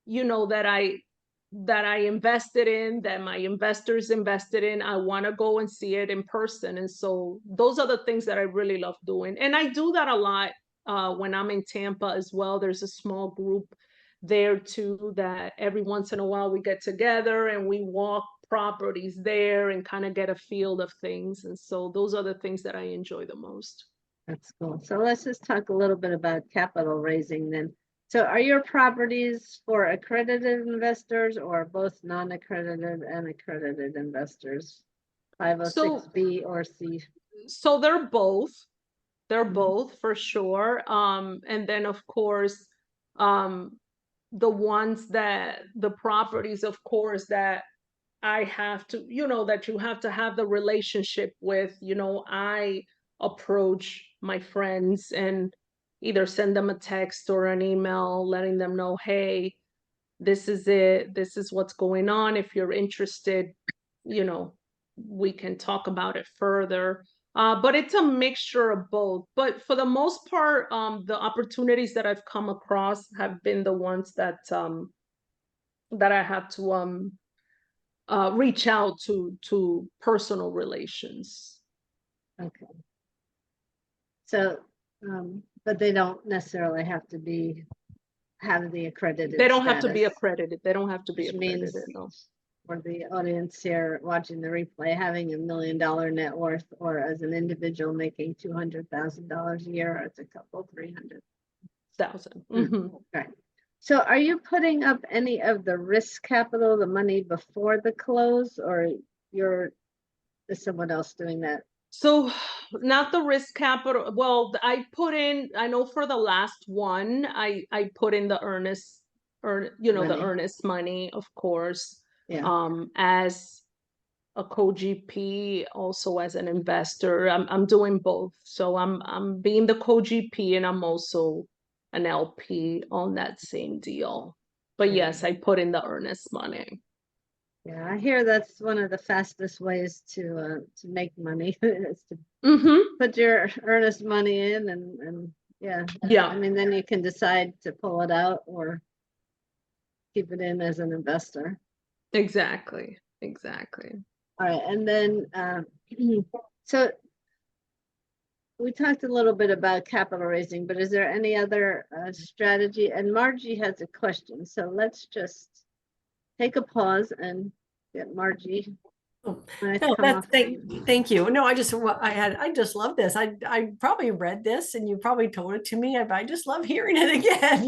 that I invested in, that my investors invested in. I want to go and see it in person. And so those are the things that I really love doing. And I do that a lot when I'm in Tampa as well. There's a small group there too, that every once in a while we get together and we walk properties there and kind of get a feel of things. And so those are the things that I enjoy the most. That's cool. So let's just talk a little bit about capital raising then. So are your properties for accredited investors or both non-accredited and accredited investors? 506B or C? So they're both. They're Mhm. both for sure. And then of course, the ones that the properties, of course, that I have to, that you have to have the relationship with, I approach my friends and either send them a text or an email letting them know, hey, this is it, this is what's going on. If you're interested, we can talk about it further. But it's a mixture of both. But for the most part, the opportunities that I've come across have been the ones that I have to reach out to personal relations. Okay. So, but they don't necessarily have to have the accredited They don't have to be status, accredited. They don't have to be which means accredited. No. for the audience here watching the replay, having $1 million net worth, or as an individual making $200,000 a year, it's a couple 300,000. Right. So are you putting up any of the risk capital, the money before the close, or is someone else doing that? So not the risk capital. Well, I know for the last one, I put in the earnest, or the earnest money, of course. Yeah. As a co-GP, also as an investor. I'm doing both. So I'm being the co-GP and I'm also an LP on that same deal. But yes, I put in the earnest money. Yeah, I hear that's one of the fastest ways to make money is to put your earnest money in and yeah. I mean, then you can decide to pull it out or keep it in as an investor. Exactly. All right, and then so we talked a little bit about capital raising, but is there any other strategy? And Margie has a question, so let's just take a pause and get Margie. No, thank you. No, I just love this. I probably read this and you probably told it to me. I just love hearing it again,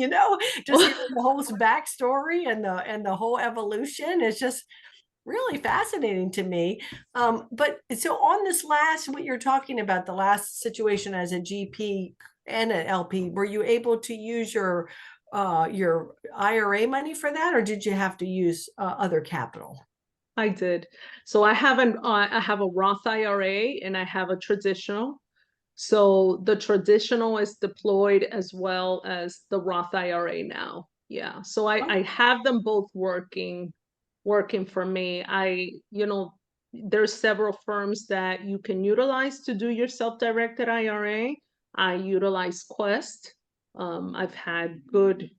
just hearing the whole backstory and the whole evolution. It's just really fascinating to me. But so on this what you're talking about, the last situation as a GP and an LP, were you able to use your IRA money for that, or did you have to use other capital? I did. So I have a Roth IRA and I have a traditional. So the traditional is deployed as well as the Roth IRA now. Yeah. So I have them both working for me. There's several firms that you can utilize to do your self-directed IRA. I utilize Quest. I've had good,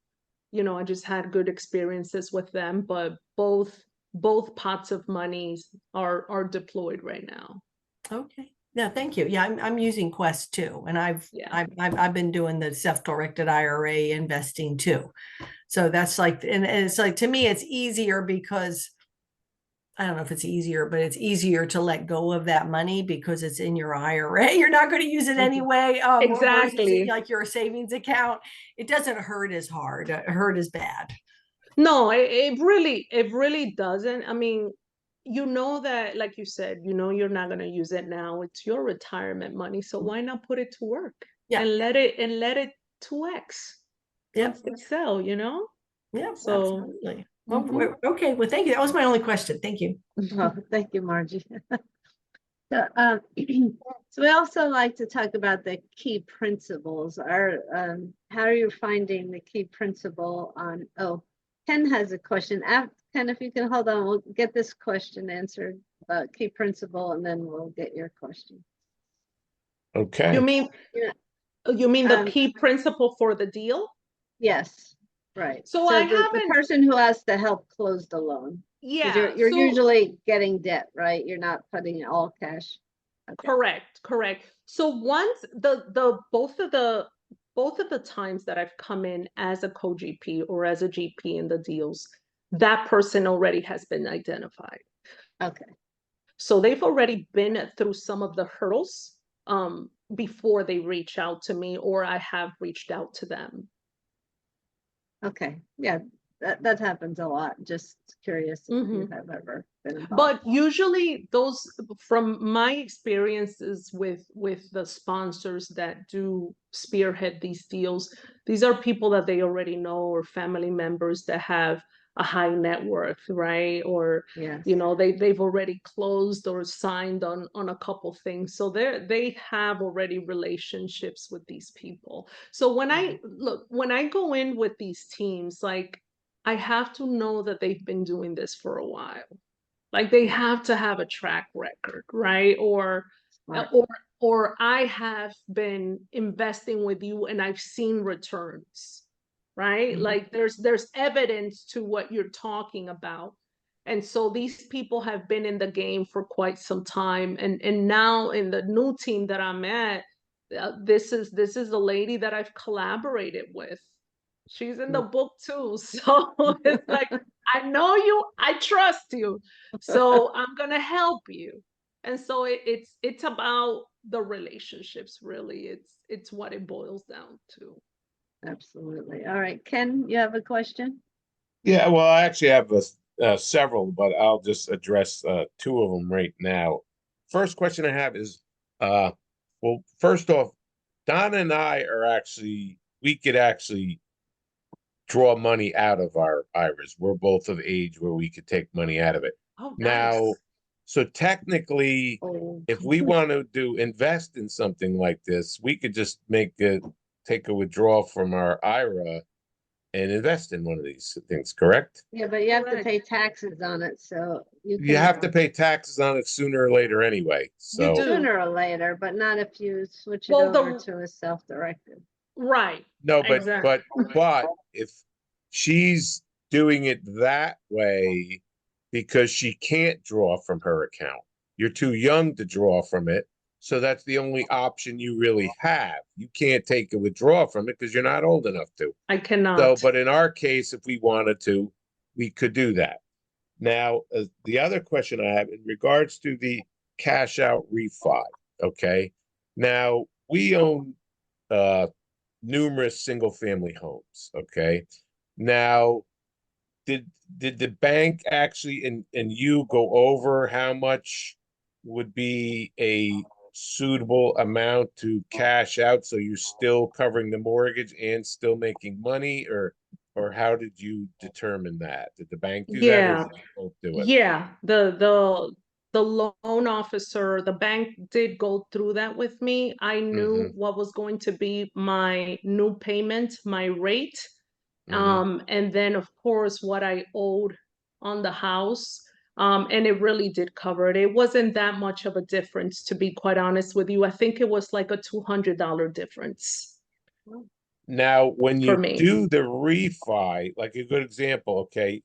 I just had good experiences with them, but both pots of monies are deployed right now. Okay. Yeah, thank you. Yeah, I'm using Quest too, and I've Yeah. I've been doing the self-directed IRA investing too. So that's like, and it's like, to me, it's easier because I don't know if it's easier, but it's easier to let go of that money because it's in your IRA. You're not going to use it anyway. Versus Exactly. like your savings account, it doesn't hurt as hard. Hurt as bad. No, it really doesn't. I mean, that, like you said, you're not going to use it now. It's your retirement money. So why not put it to work Yeah. and let it 2x? Yep. Excel, Yeah, So, absolutely. Well, okay. Well, thank you. That was my only question. Thank you. Oh, thank you, Margie. So, so we also like to talk about the key principles. How are you finding the key principle on, Ken has a question. Ken, if you can hold on, we'll get this question answered about key principle, and then we'll get your question. Okay. you mean Yeah. you mean the Um, key principle for the deal? Yes, right. So I the haven't. person who has to help close the loan. 'Cause Yeah. You're So usually getting debt, right? You're not putting it all cash. Okay. correct. So once both of the times that I've come in as a co-GP or as a GP in the deals, that person already has been identified. Okay. So they've already been through some of the hurdles before they reach out to me, or I have reached out to them. Okay. Yeah, that happens a lot. Just curious if you have ever been involved. But usually those, from my experiences with the sponsors that do spearhead these deals, these are people that they already know or family members that have a high net worth, right? Or Yes. they've already closed or signed on a couple things. So they have already relationships with these people. So when I go in with these teams, like, I have to know that they've been doing this for a while. Like, they have to have a track record, right? Or I have been investing with you and I've seen returns, right? Like, there's evidence to what you're talking about. And so these people have been in the game for quite some time. And now in the new team that I'm at, this is a lady that I've collaborated with. She's in the book too. So it's like, I know you, I trust you. So I'm gonna help you. And so it's about the relationships, really. It's what it boils down to. Absolutely. All right, Ken, you have a question? Yeah, well, I actually have several, but I'll just address two of them right now. First question I have is, well, first off, Donna and I we could actually draw money out of our IRAs. We're both of age where we could take money out of it. Oh, Now, nice. so technically, if we want to invest in something like this, we could just take a withdrawal from our IRA and invest in one of these things, correct? Yeah, but you have to Correct. pay taxes on it, so You have to pay taxes on it sooner or later anyway. You So do. sooner or later, but not if you switch it Well, over to a self-directed. Right. no, but Exactly. but if she's doing it that way because she can't draw from her account, you're too young to draw from it. So that's the only option you really have. You can't take a withdrawal from it because you're not old enough to. I So, cannot. but in our case, if we wanted to, we could do that. Now, the other question I have in regards to the cash out refi, okay? Now, we own numerous single family homes, okay? Now, did the bank actually and you go over how much would be a suitable amount to cash out, so you're still covering the mortgage and still making money, or how did you determine that? Did the bank do that, or Yeah. did you both do it? Yeah, the loan officer, the bank did go through that with me. I knew Mhm, what was going to be my new payment, my rate, mhm. and then of course what I owed on the house. And it really did cover it. It wasn't that much of a difference, to be quite honest with you. I think it was like a $200 difference Now, when for you me. do the refi, like a good example, okay,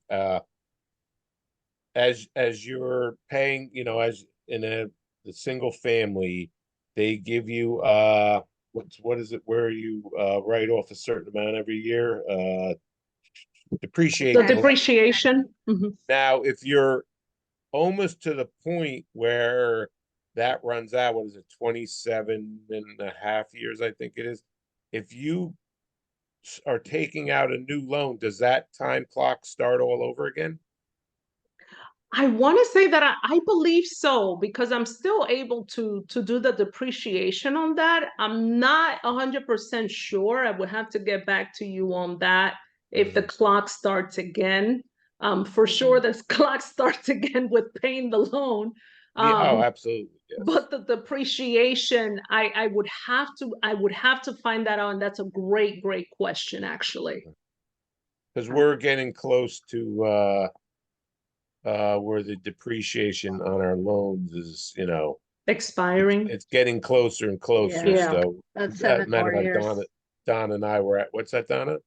as you're paying, as in the single family, they give you what is it where you write off a certain amount every year, The depreciate. depreciation. Mhm. Now, if you're almost to the point where that runs out, what is it, 27 and a half years, I think it is. If you are taking out a new loan, does that time clock start all over again? I want to say that I believe so, because I'm still able to do the depreciation on that. I'm not 100% sure. I would have to get back to you on that if the Mhm. clock starts again. For sure, the clock starts again with paying the loan. Yeah, oh, Um, absolutely, yes. but the depreciation, I would have to find that out, and that's a great question, actually. Because we're getting close to where the depreciation on our loans is, Expiring. it's getting closer and closer. Yeah, Yeah. So, that's 7 matter more of fact, years. Donna and I were at, what's that, Donna?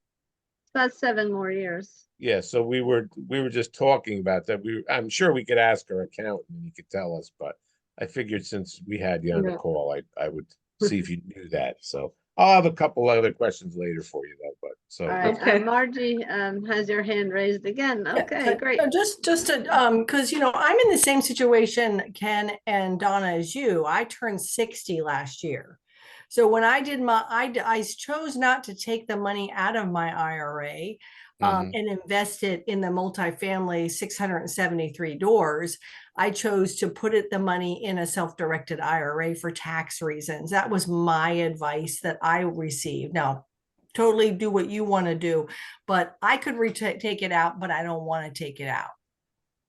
About 7 more years. Yeah, so we were just talking about that. I'm sure we could ask our accountant and he could tell us, but I figured since we had you on the Yeah. call, I would see if you knew that. So I'll have a couple other questions later for you though, but All so right, Okay. Margie has your hand raised again. Yeah, Okay, great. just to because I'm in the same situation, Ken and Donna, as you. I turned 60 last year. So when I did I chose not to take the money out of my IRA mhm. and invest it in the multifamily 673 doors. I chose to put the money in a self-directed IRA for tax reasons. That was my advice that I received. Now, totally do what you want to do, but I could take it out, but I don't want to take it out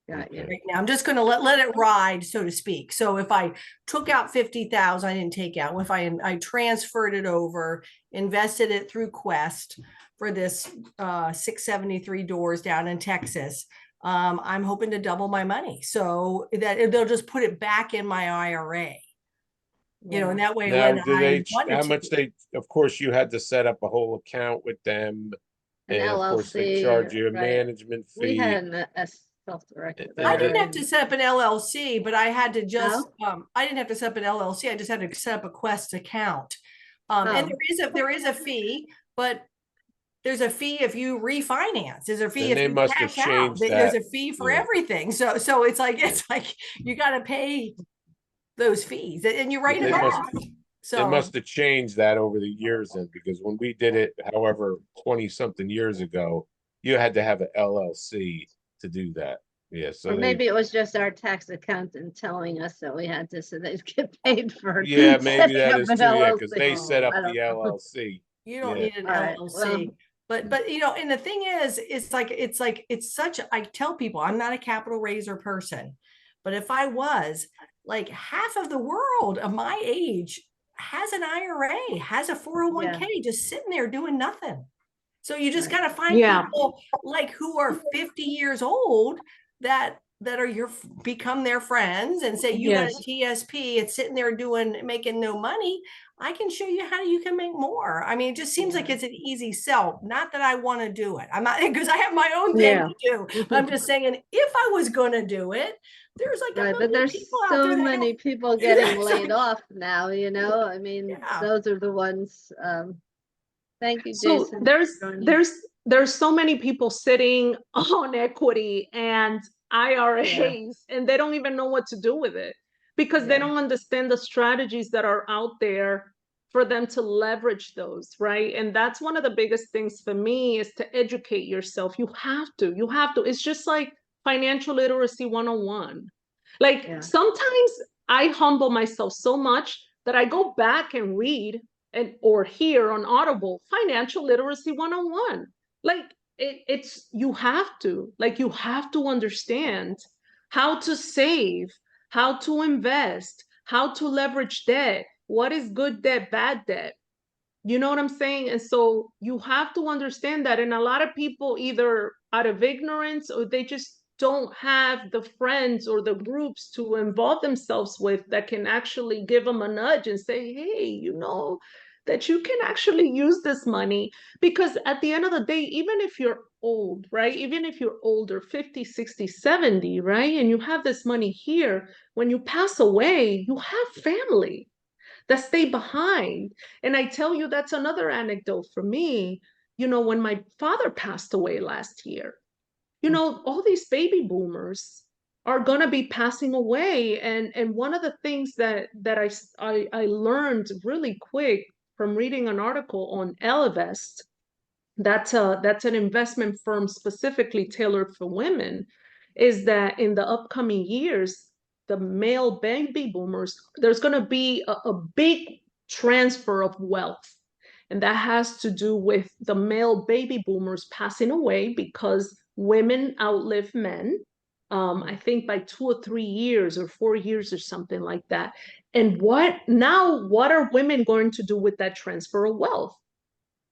Got you. Okay. right now. I'm just going to let it ride, so to speak. So if I took out 50,000, I didn't take out. If I transferred it over, invested it through Quest for this 673 doors down in Texas, I'm hoping to double my money, so that they'll just put it back in my IRA. And that way Now, when do I wanted how to, much of course, you had to set up a whole account with them, An and of course, they LLC, charge you a right? management We fee. had a self-directed And I didn't IRA. have to set up an LLC, but I had to just, No? I didn't have to set up an LLC. I just had to set up a Quest account. And Oh. there is a fee, but there's a fee if you refinance. There's a fee Then if they you must have cash out. changed There's that. a fee for Yeah. everything. So it's like you got to pay those fees and you write them They must off. they So must have changed that over the years then, because when we did it, however, 20 something years ago, you had to have an LLC to do that. Yeah, so Or maybe it was just our tax accountant telling us that we had to, so they'd get paid for yeah, maybe setting that up is an true. Yeah, because they LLC. set up I the don't know. LLC. you don't Yeah. need an All right, well, LLC. But and the thing is, it's such, I tell people I'm not a capital raiser person, but if I was, like, half of the world of my age has an IRA, has a 401k just sitting there doing nothing. So you just got to find Yeah. people like who are 50 years old that are become their friends and say, you got a Yes. TSP, it's sitting there making no money. I can show you how you can make more. I mean, it just seems like it's an easy sell. Not that I want to do it. I'm not, because I have my own thing Yeah. to do. But I'm just saying, if I was going to do it, there's like a right, but million there's people out so there that many don't. people getting There's laid like- off now, I mean, Yeah. those are the ones, thank you, So Jason. there's for joining. there's so many people sitting on equity and IRAs, and they don't even know what to do with it, because they Yeah. don't understand the strategies that are out there for them to leverage those, right? And that's one of the biggest things for me, is to educate yourself. You have to. It's just like financial literacy 101. Like Yeah. sometimes I humble myself so much that I go back and read or hear on Audible Financial Literacy 101. Like it's you have to understand how to save, how to invest, how to leverage debt, what is good debt, bad debt. You know what I'm saying? And so you have to understand that. And a lot of people, either out of ignorance or they just don't have the friends or the groups to involve themselves with that can actually give them a nudge and say, hey, you know, that you can actually use this money. Because at the end of the day, even if you're old, right? Even if you're older, 50, 60, 70, right? And you have this money here, when you pass away, you have family that stay behind. And I tell you, that's another anecdote for me. You know, when my father passed away last year, you know, all these baby boomers are going to be passing away. And one of the things that I learned really quick from reading an article on Ellevest, that's an investment firm specifically tailored for women, is that in the upcoming years, the male baby boomers, there's going to be a big transfer of wealth. And that has to do with the male baby boomers passing away because women outlive men. I think by 2 or 3 years or 4 years or something like that. And what are women going to do with that transfer of wealth?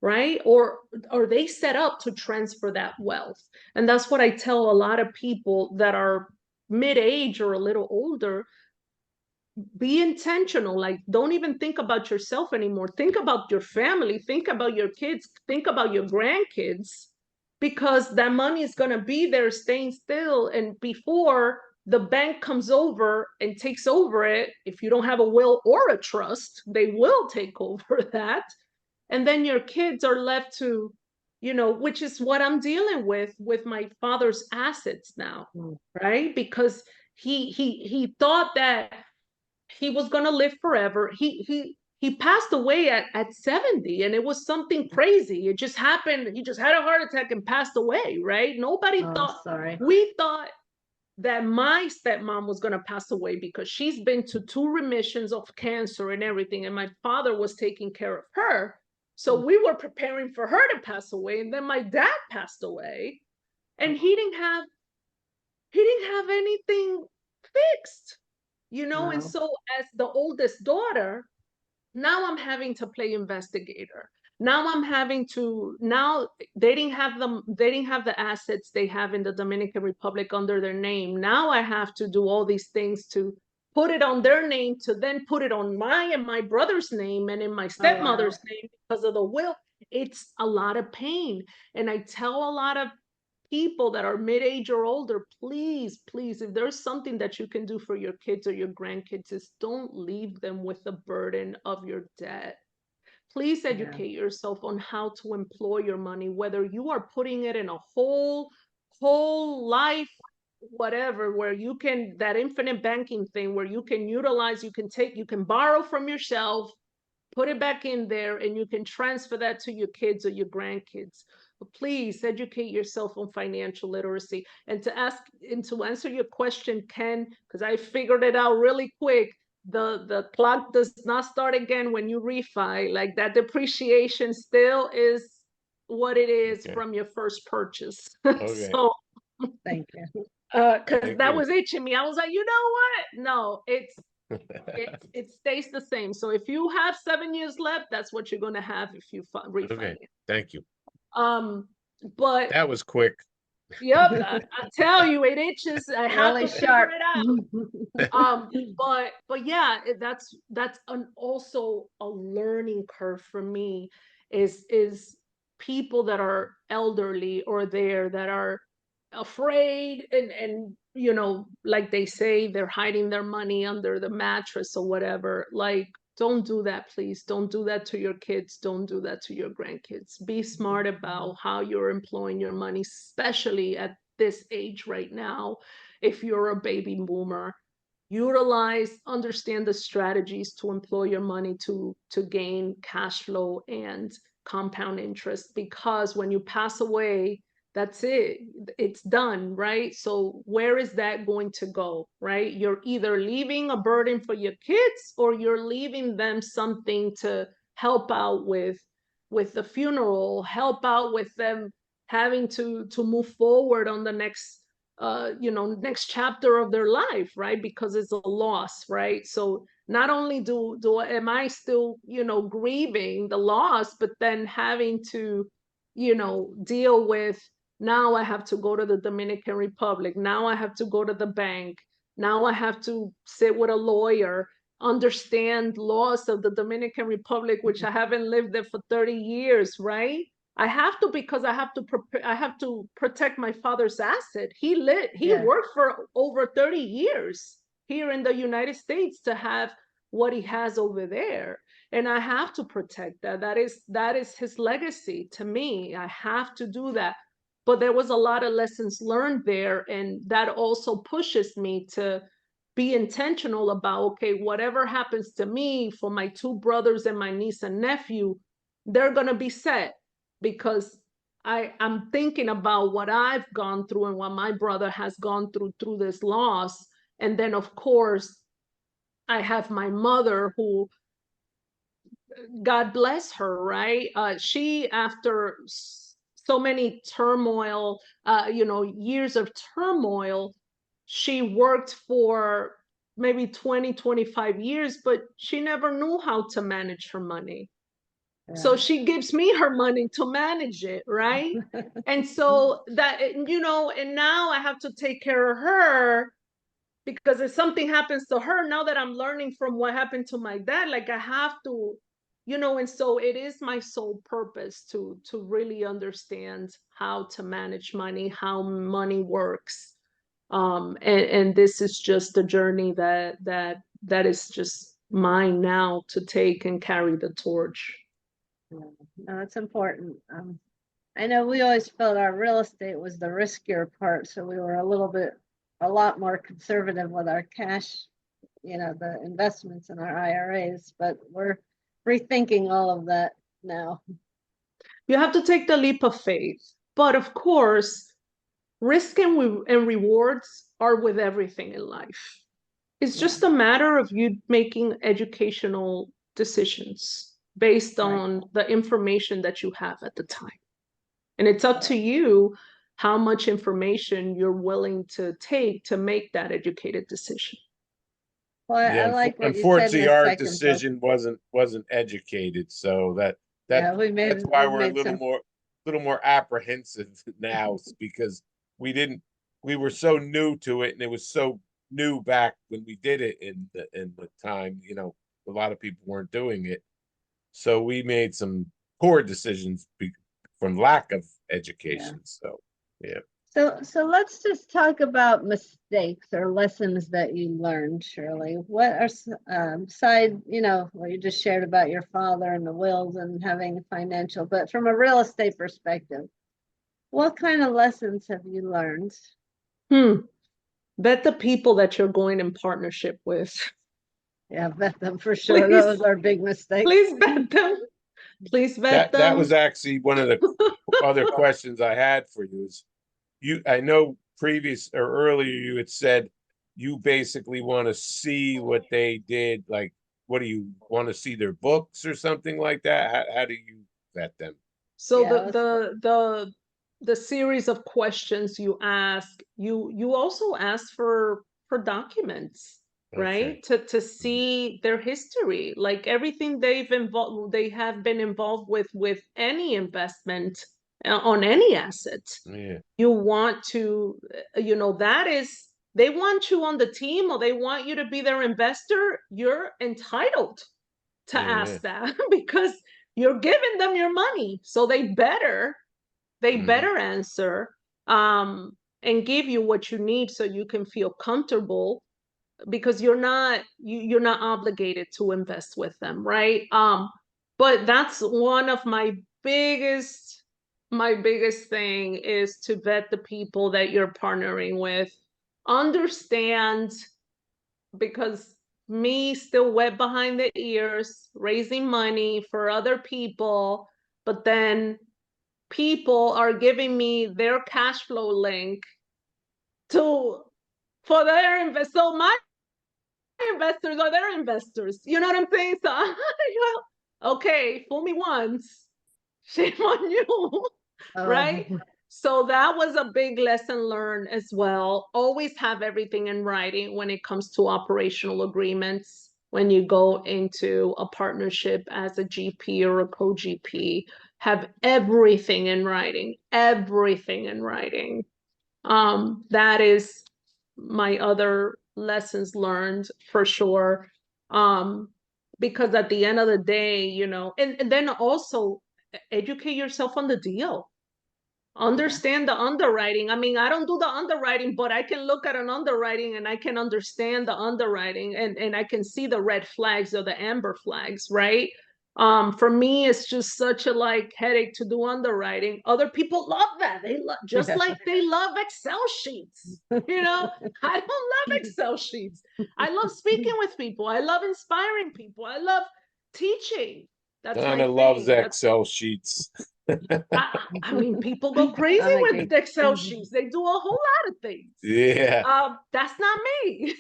Right? Or are they set up to transfer that wealth? And that's what I tell a lot of people that are mid-age or a little older. Be intentional. Like, don't even think about yourself anymore. Think about your family. Think about your kids. Think about your grandkids, because that money is going to be there staying still. And before the bank comes over and takes over it, if you don't have a will or a trust, they will take over that. And then your kids are left to, you know, which is what I'm dealing with my father's assets now, right? Because he thought that he was going to live forever. He passed away at 70, and it was something crazy. It just happened. He just had a heart attack and passed away, right? Nobody thought, sorry. we thought that my stepmom was going to pass away because she's been to 2 remissions of cancer and everything, and my father was taking care of her. So we were preparing for her to pass away, and then my dad passed away, and he didn't have anything fixed, you know. Wow. And so as the oldest daughter, now I'm having to play investigator. Now they didn't have the assets they have in the Dominican Republic under their name. Now I have to do all these things to put it on their name, to then put it on my brother's name and in my stepmother's name because of the will. It's a lot of pain. And I tell a lot of people that are mid-age or older, please, if there's something that you can do for your kids or your grandkids, is don't leave them with the burden of your debt. Please educate yourself on how to employ your money, whether you are putting it in a whole life, whatever, where you can, that infinite banking thing, where you can utilize, you can borrow from yourself, put it back in there, and you can transfer that to your kids or your grandkids. But please educate yourself on financial literacy. And to answer your question, Ken, because I figured it out really quick, the clock does not start again when you refi. Like, that depreciation still is what it is from your first purchase. Okay. So Thank you. because that was itching me. I was like, you know what? No, it stays the same. So if you have 7 years left, that's what you're going to have if you refinance. Okay. Thank you. But That was quick. yep, I tell you, it itches. I have Really to figure sharp. it out. But yeah, that's also a learning curve for me. Is people that are elderly or that are afraid and you know, like they say, they're hiding their money under the mattress or whatever. Like, don't do that, please. Don't do that to your kids. Don't do that to your grandkids. Be smart about how you're employing your money, especially at this age right now. If you're a baby boomer, understand the strategies to employ your money to gain cash flow and compound interest, because when you pass away, That's it. It's done, right? So where is that going to go, right? You're either leaving a burden for your kids, or you're leaving them something to help out with the funeral, help out with them having to move forward on the next next chapter of their life, right? Because it's a loss, right? So not only am I still, grieving the loss, but then having to, deal with, now I have to go to the Dominican Republic. Now I have to go to the bank. Now I have to sit with a lawyer, understand laws of the Dominican Republic, which I haven't lived there for 30 years, right? I have to, because I have to protect my father's asset. He worked for over 30 years here in the United States to have what he has over there. And I have to protect that. That is his legacy to me. I have to do that. But there was a lot of lessons learned there, and that also pushes me to be intentional about, okay, whatever happens to me, for my two brothers and my niece and nephew, they're going to be set, because I'm thinking about what I've gone through and what my brother has gone through this loss. And then, of course, I have my mother, who, God bless her, right? She, after so many turmoil, years of turmoil, she worked for maybe 20, 25 years, but she never knew how to manage her money. So she gives me her money to manage it, right? And so that, and now I have to take care of her, because if something happens to her, now that I'm learning from what happened to my dad, like, I have to, and so it is my sole purpose to really understand how to manage money, how money works. And this is just a journey that is just mine now to take and carry the torch. No, it's important. I know we always felt our real estate was the riskier part, so we were a lot more conservative with our cash, the investments in our IRAs, but we're rethinking all of that now. You have to take the leap of faith. But of course, risk and rewards are with everything in life. It's just a matter of you making educational decisions based on the information that you have at the time. And it's up to you how much information you're willing to take to make that educated decision. Well, I like what you said. Unfortunately, our decision wasn't educated, so that's why we're a little more apprehensive now, because we were so new to it, and it was so new back when we did it in the time, a lot of people weren't doing it. So we made some poor decisions from lack of education. So, yeah. So let's just talk about mistakes or lessons that you learned, Shirley. What are what you just shared about your father and the wills and having financial, but from a real estate perspective, what kind of lessons have you learned? Bet the people that you're going in partnership with. Yeah, bet them for sure. Please, those are big mistakes. Please bet them. Please bet them. That was actually one of the other questions I had for you. Is I know earlier you had said you basically want to see what they did. Like, what do you want to see, their books or something like that? How do you vet them? So the series of questions you ask, you also ask for documents. Right? To see their history, like everything they have been involved with any investment on any asset. You want to, they want you on the team, or they want you to be their investor. You're entitled to ask that, because you're giving them your money, so they better answer and give you what you need, so you can feel comfortable, because you're not obligated to invest with them, right? But that's one of my biggest thing, is to vet the people that you're partnering with. Understand, because me, still wet behind the ears, raising money for other people, but then people are giving me their cash flow link for their invest. So my investors are their investors. You know what I'm saying? So, okay, fool me once, shame on you, right? So that was a big lesson learned as well. Always have everything in writing when it comes to operational agreements. When you go into a partnership as a GP or a co-GP, have everything in writing, everything in writing. That is my other lessons learned for sure. Because at the end of the day, you know, and then also educate yourself on the deal. Understand the underwriting. I mean, I don't do the underwriting, but I can look at an underwriting and I can understand the underwriting and I can see the red flags or the amber flags, right? For me, it's just such a like headache to do underwriting. Other people love that. They love just like they love Excel sheets. You know, I don't love Excel sheets. I love speaking with people. I love inspiring people. I love teaching. That's Donna loves Excel sheets. I mean, people go crazy with Excel sheets. They do a whole lot of things. Yeah. That's not me.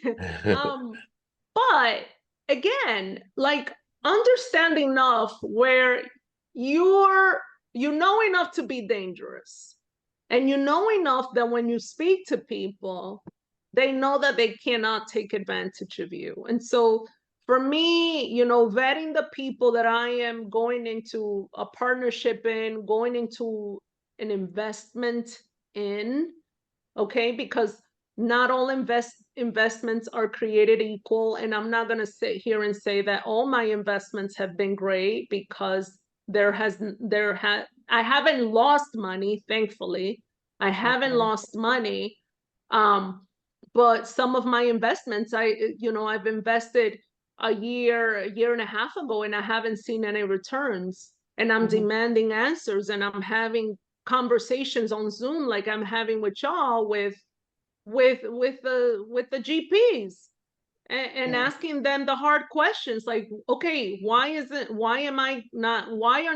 But again, like understanding enough where you know enough to be dangerous, and you know enough that when you speak to people, they know that they cannot take advantage of you. And so for me, you know, vetting the people that I am going into a partnership in, going into an investment in, okay, because not all investments are created equal. And I'm not going to sit here and say that all my investments have been great, because I haven't lost money, thankfully. I haven't lost money. But some of my investments, I've invested a year and a half ago, and I haven't seen any returns. And I'm demanding answers, and I'm having conversations on Zoom like I'm having with y'all with the GPs, and asking them the hard questions like, okay, why aren't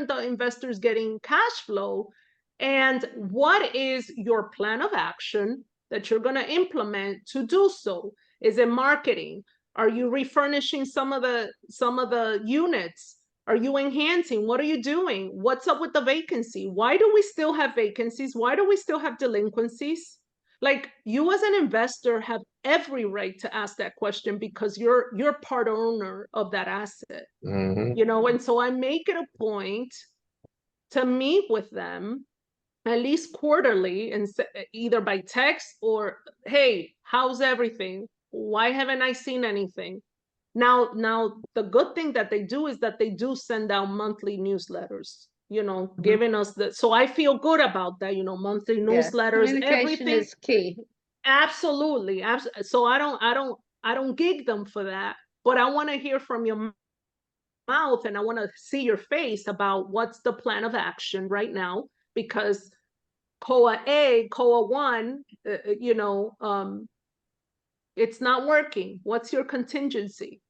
the investors getting cash flow? And what is your plan of action that you're going to implement to do so? Is it marketing? Are you refurnishing some of the units? Are you enhancing? What are you doing? What's up with the vacancy? Why do we still have vacancies? Why do we still have delinquencies? Like, you as an investor have every right to ask that question, because you're part owner of that asset. You know, and so I make it a point to meet with them at least quarterly, and either by text or, hey, how's everything? Why haven't I seen anything? Now the good thing that they do is that they do send out monthly newsletters, you know, giving us so I feel good about that, you know, monthly newsletters. Communication is key. Absolutely. So I don't gig them for that, but I want to hear from your mouth, and I want to see your face about what's the plan of action right now, because COA 1, it's not working. What's your contingency?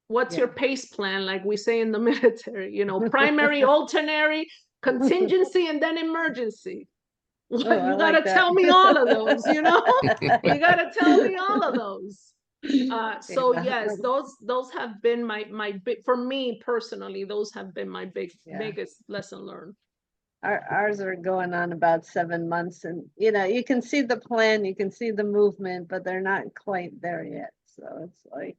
What's your PACE plan, like we say in the military, you know, primary, alternary, contingency, and then emergency. You got to tell me all of those, you know, you got to tell me all of those. So yes, those have been my big, for me personally, those have been my biggest lesson learned. Ours are going on about 7 months, and you know, you can see the plan, you can see the movement, but they're not quite there yet. So it's like,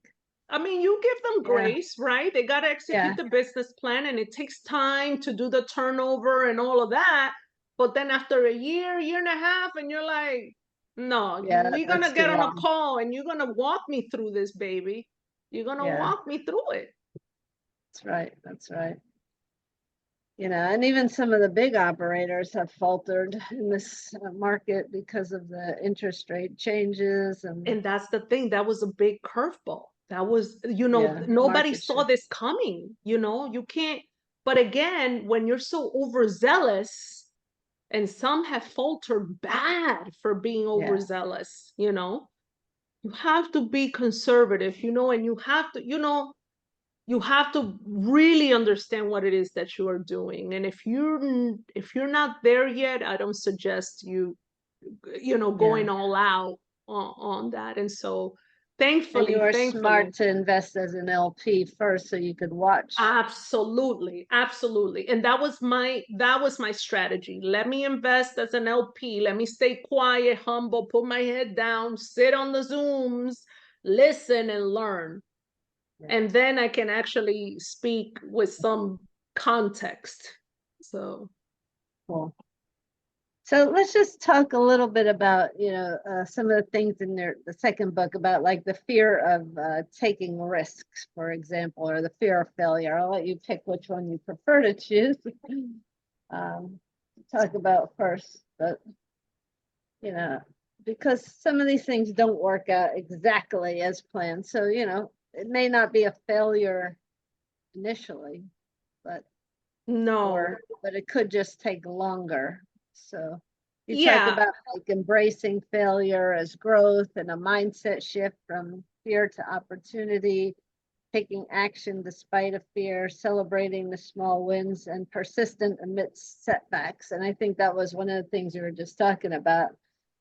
I mean, you give them grace, right? They got to execute the business plan, and it takes time to do the turnover and all of that. But then after a year and a half, and you're like, no, we're going to get on a call, and you're going to walk me through this, baby. You're going to walk me through it. That's right. That's right. You know, and even some of the big operators have faltered in this market because of the interest rate changes. And that's the thing. That was a big curveball. That was, you know, nobody saw this coming, you know, you can't. But again, when you're so overzealous, and some have faltered bad for being overzealous, you know, you have to be conservative, you know, and you have to, you know, you have to really understand what it is that you are doing. And if you're not there yet, I don't suggest you going all out on that. And so And thankfully, you were smart to invest as an LP first so you could watch. absolutely, absolutely. And that was my strategy. Let me invest as an LP. Let me stay quiet, humble, put my head down, sit on the Zooms, listen and learn. And then I can actually speak with some context. So Cool. So let's just talk a little bit about, some of the things in the second book about like the fear of taking risks, for example, or the fear of failure. I'll let you pick which one you prefer to choose. Talk about first, but because some of these things don't work out exactly as planned. So, it may not be a failure initially, but it could just take longer. So you talk about like embracing failure as growth and a mindset shift from fear to opportunity, taking action despite a fear, celebrating the small wins, and persistent amidst setbacks. And I think that was one of the things you were just talking about.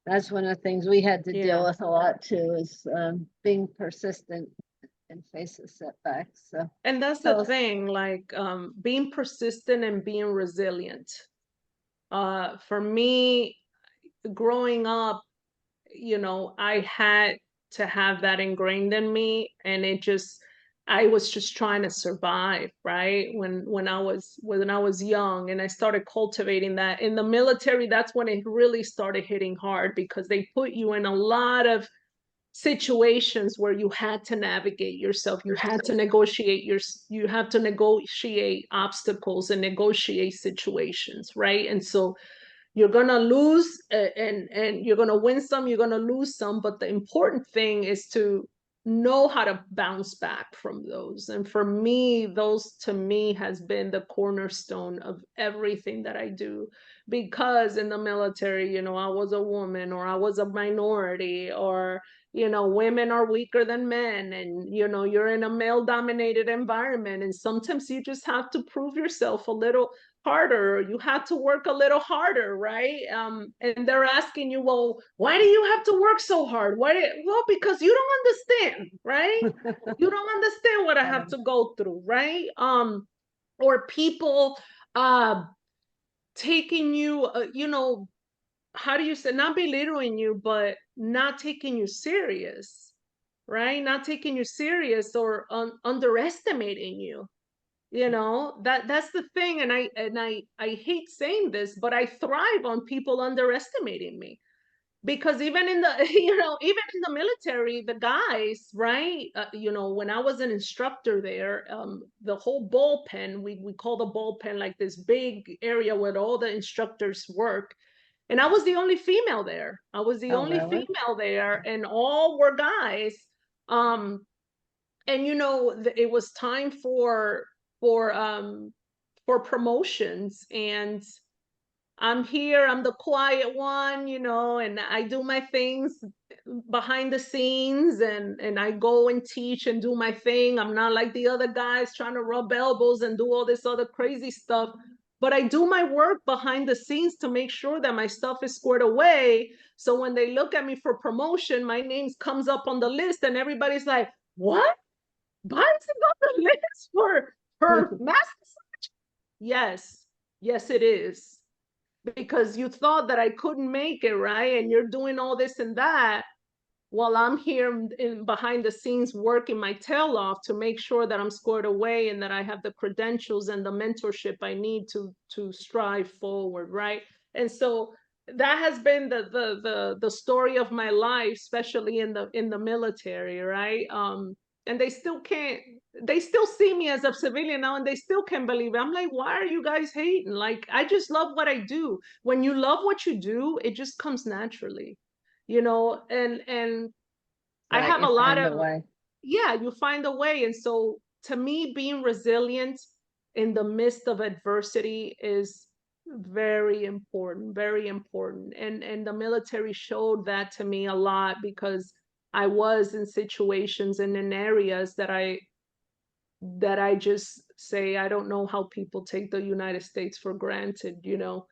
That's one of the things we had to deal with a lot too, is being persistent in face of setbacks. So, and that's the thing, like being persistent and being resilient. For me, growing up, I had to have that ingrained in me, and I was just trying to survive, right? When I was young, and I started cultivating that in the military. That's when it really started hitting hard, because they put you in a lot of situations where you had to navigate yourself. You had to negotiate obstacles and negotiate situations, right? And so you're gonna lose, and you're gonna win some, you're gonna lose some, but the important thing is to know how to bounce back from those. And for me, those to me has been the cornerstone of everything that I do. Because in the military, I was a woman, or I was a minority, or women are weaker than men, and you're in a male dominated environment, and sometimes you just have to prove yourself a little harder. You have to work a little harder, right? And they're asking you, well, why do you have to work so hard? Well, because you don't understand, right? You don't understand what I have to go through, right? Or people taking you, how do you say, not belittling you, but not taking you serious, right? Not taking you serious, or underestimating you. That's the thing. And I hate saying this, but I thrive on people underestimating me. Because even in the even in the military, the guys, right, when I was an instructor there, the whole bullpen, we call the bullpen like this big area where all the instructors work. And I was the only female there. Female there, and all were guys. And it was time for promotions, and I'm here, I'm the quiet one, and I do my things behind the scenes, and I go and teach and do my thing. I'm not like the other guys trying to rub elbows and do all this other crazy stuff, but I do my work behind the scenes to make sure that my stuff is squared away. So when they look at me for promotion, my name comes up on the list, and everybody's like, what? Bonds is on the list for her master? Yes, yes, it is. Because you thought that I couldn't make it, right? And you're doing all this and that, while I'm here behind the scenes working my tail off to make sure that I'm squared away, and that I have the credentials and the mentorship I need to strive forward, right? And so that has been the story of my life, especially in the military, right? And they still see me as a civilian now, and they still can't believe it. I'm like, why are you guys hating? Like, I just love what I do. When you love what you do, it just comes naturally, and I have a lot of, you find a way. And so to me, being resilient in the midst of adversity is very important, very important. And the military showed that to me a lot, because I was in situations and in areas that I that I just say, I don't know how people take the United States for granted, you know,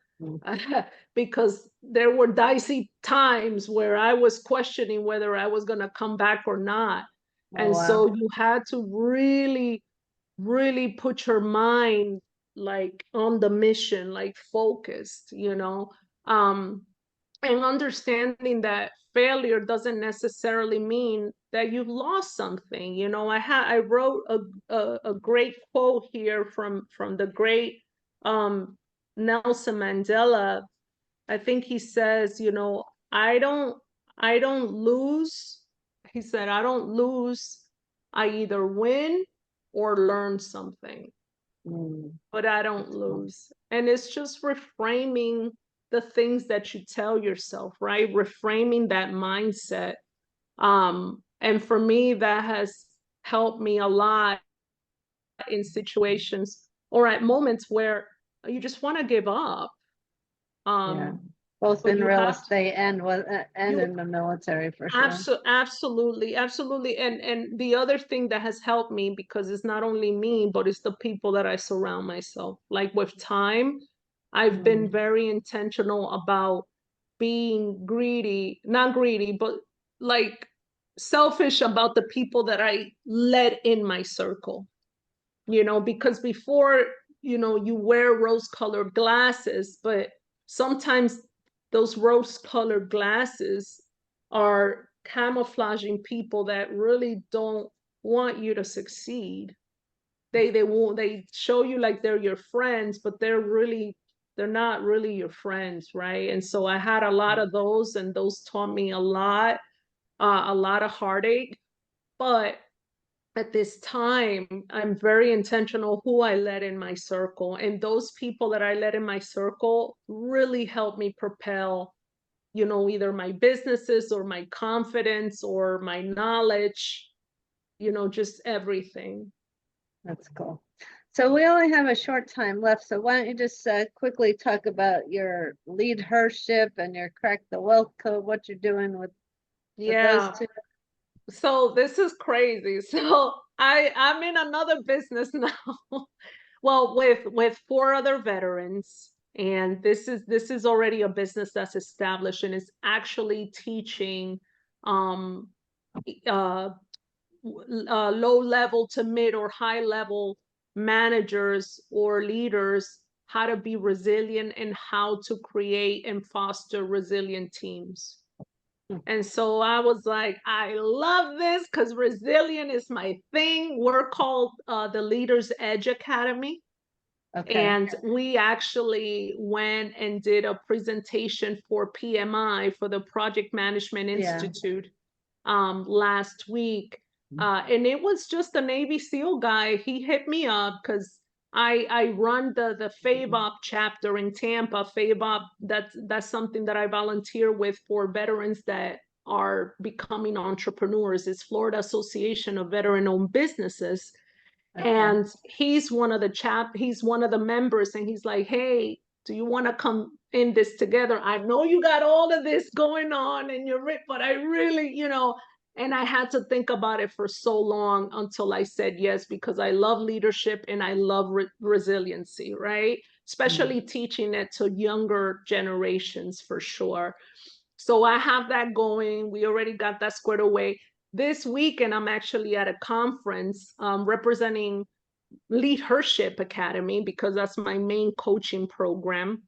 because there were dicey times where I was questioning whether I was going to come back or not. Oh, And wow. so you had to really, really put your mind like on the mission, like focused, you know, and understanding that failure doesn't necessarily mean that you've lost something. You know, I wrote a great quote here from the great Nelson Mandela. I think he says, you know, I don't lose. He said, I don't lose. I either win or learn something, but I don't lose. And it's just reframing the things that you tell yourself, right? Reframing that mindset. And for me, that has helped me a lot in situations or at moments where you just want to give up. Yeah. Both but in you real have to- estate and you- in the military for sure. Absolutely. And the other thing that has helped me, because it's not only me, but it's the people that I surround myself. Like with time, I've been very intentional about being greedy, not greedy, but like selfish about the people that I let in my circle. You know, because before, you know, you wear rose-colored glasses, but sometimes those rose-colored glasses are camouflaging people that really don't want you to succeed. They show you like they're your friends, but they're not really your friends, right? And so I had a lot of those, and those taught me a lot of heartache. But at this time, I'm very intentional who I let in my circle. And those people that I let in my circle really helped me propel, you know, either my businesses or my confidence or my knowledge, you know, just everything. That's cool. So we only have a short time left. So why don't you just quickly talk about your leadership and your Crack the Wealth Code, what you're doing with those two? So this is crazy. So I'm in another business now. Well, with 4 other veterans, and this is already a business that's established and is actually teaching low level to mid or high level managers or leaders how to be resilient and how to create and foster resilient teams. And so I was like, I love this because resilient is my thing. We're called the Leaders Edge Academy. Okay. And we actually went and did a presentation for PMI, for the Project Management Institute, last week. And it was just a Navy SEAL guy. He hit me up because I run the FAVOP chapter in Tampa. FAVOP, that's something that I volunteer with for veterans that are becoming entrepreneurs. It's Florida Association of Veteran-Owned Businesses. Okay. And he's one of the members, and he's like, hey, do you want to come in this together? I know you got all of this going on and but I really, you know, and I had to think about it for so long until I said yes, because I love leadership and I love resiliency, right? Especially teaching it to younger generations for sure. So I have that going. We already got that squared away. This weekend, I'm actually at a conference representing Leadership Academy, because that's my main coaching program,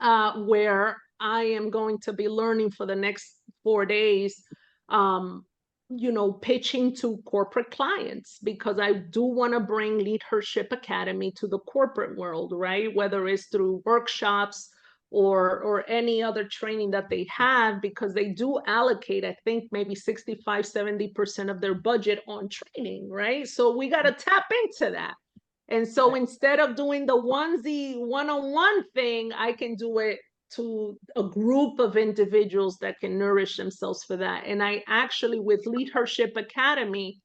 where I am going to be learning for the next 4 days, you know, pitching to corporate clients, because I do want to bring Leadership Academy to the corporate world, right? Whether it's through workshops or any other training that they have, because they do allocate, I think, maybe 65-70% of their budget on training, right? So we got to tap into that. And so instead of doing the onesie one-on-one thing, I can do it to a group of individuals that can nourish themselves for that. And I actually, with Leadership Academy,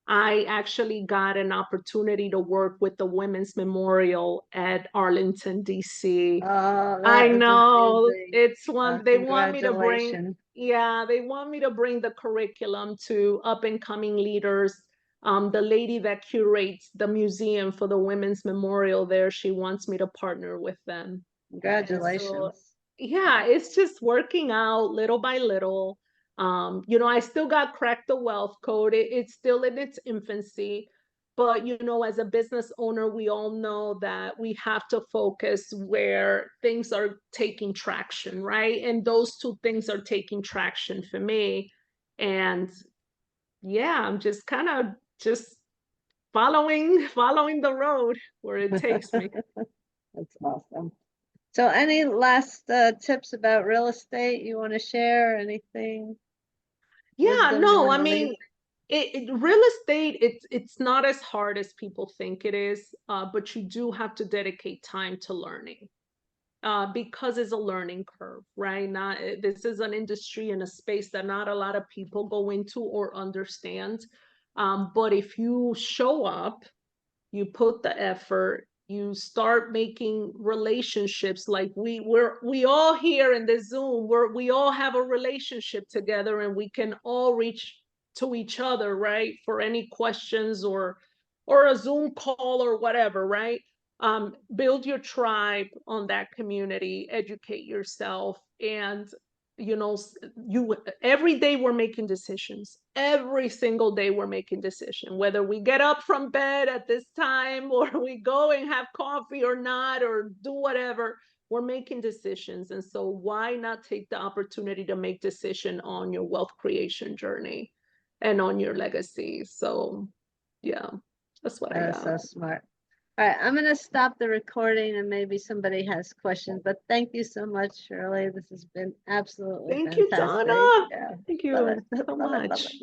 I actually got an opportunity to work with the Women's Memorial at Arlington, DC. Oh, I know amazing. it's one they want me to bring. Congratulations. Yeah, they want me to bring the curriculum to up and coming leaders The lady that curates the museum for the Women's Memorial there, she wants me to partner with them. Congratulations. Yeah, it's just working out little by little. You know, I still got Crack the Wealth Code. It's still in its infancy. But, you know, as a business owner, we all know that we have to focus where things are taking traction, right? And those two things are taking traction for me. And yeah, I'm just kind of just following the road where it takes me. That's awesome. So any last tips about real estate you want to share? Anything? Yeah, Wisdom you no, I wanna mean, real estate, it's not as hard as people think it is, but you do have to dedicate time to learning, because it's a learning curve, right? This is an industry and a space that not a lot of people go into or understand. But if you show up, you put the effort, you start making relationships. Like we all here in this Zoom, we all have a relationship together, and we can all reach to each other, right, for any questions or a Zoom call or whatever, right? Build your tribe on that community, educate yourself, and you know, every day we're making decisions. Every single day we're making decisions, whether we get up from bed at this time or we go and have coffee or not, or do whatever, we're making decisions. And so why not take the opportunity to make decision on your wealth creation journey and on your legacy? So yeah, that's what I That's got. so smart. All right, I'm going to stop the recording and maybe somebody has questions, but thank you so much, Shirley. This has been absolutely Thank you, fantastic. Donna. Yeah, Thank love you it, so love it, love much. it, love it.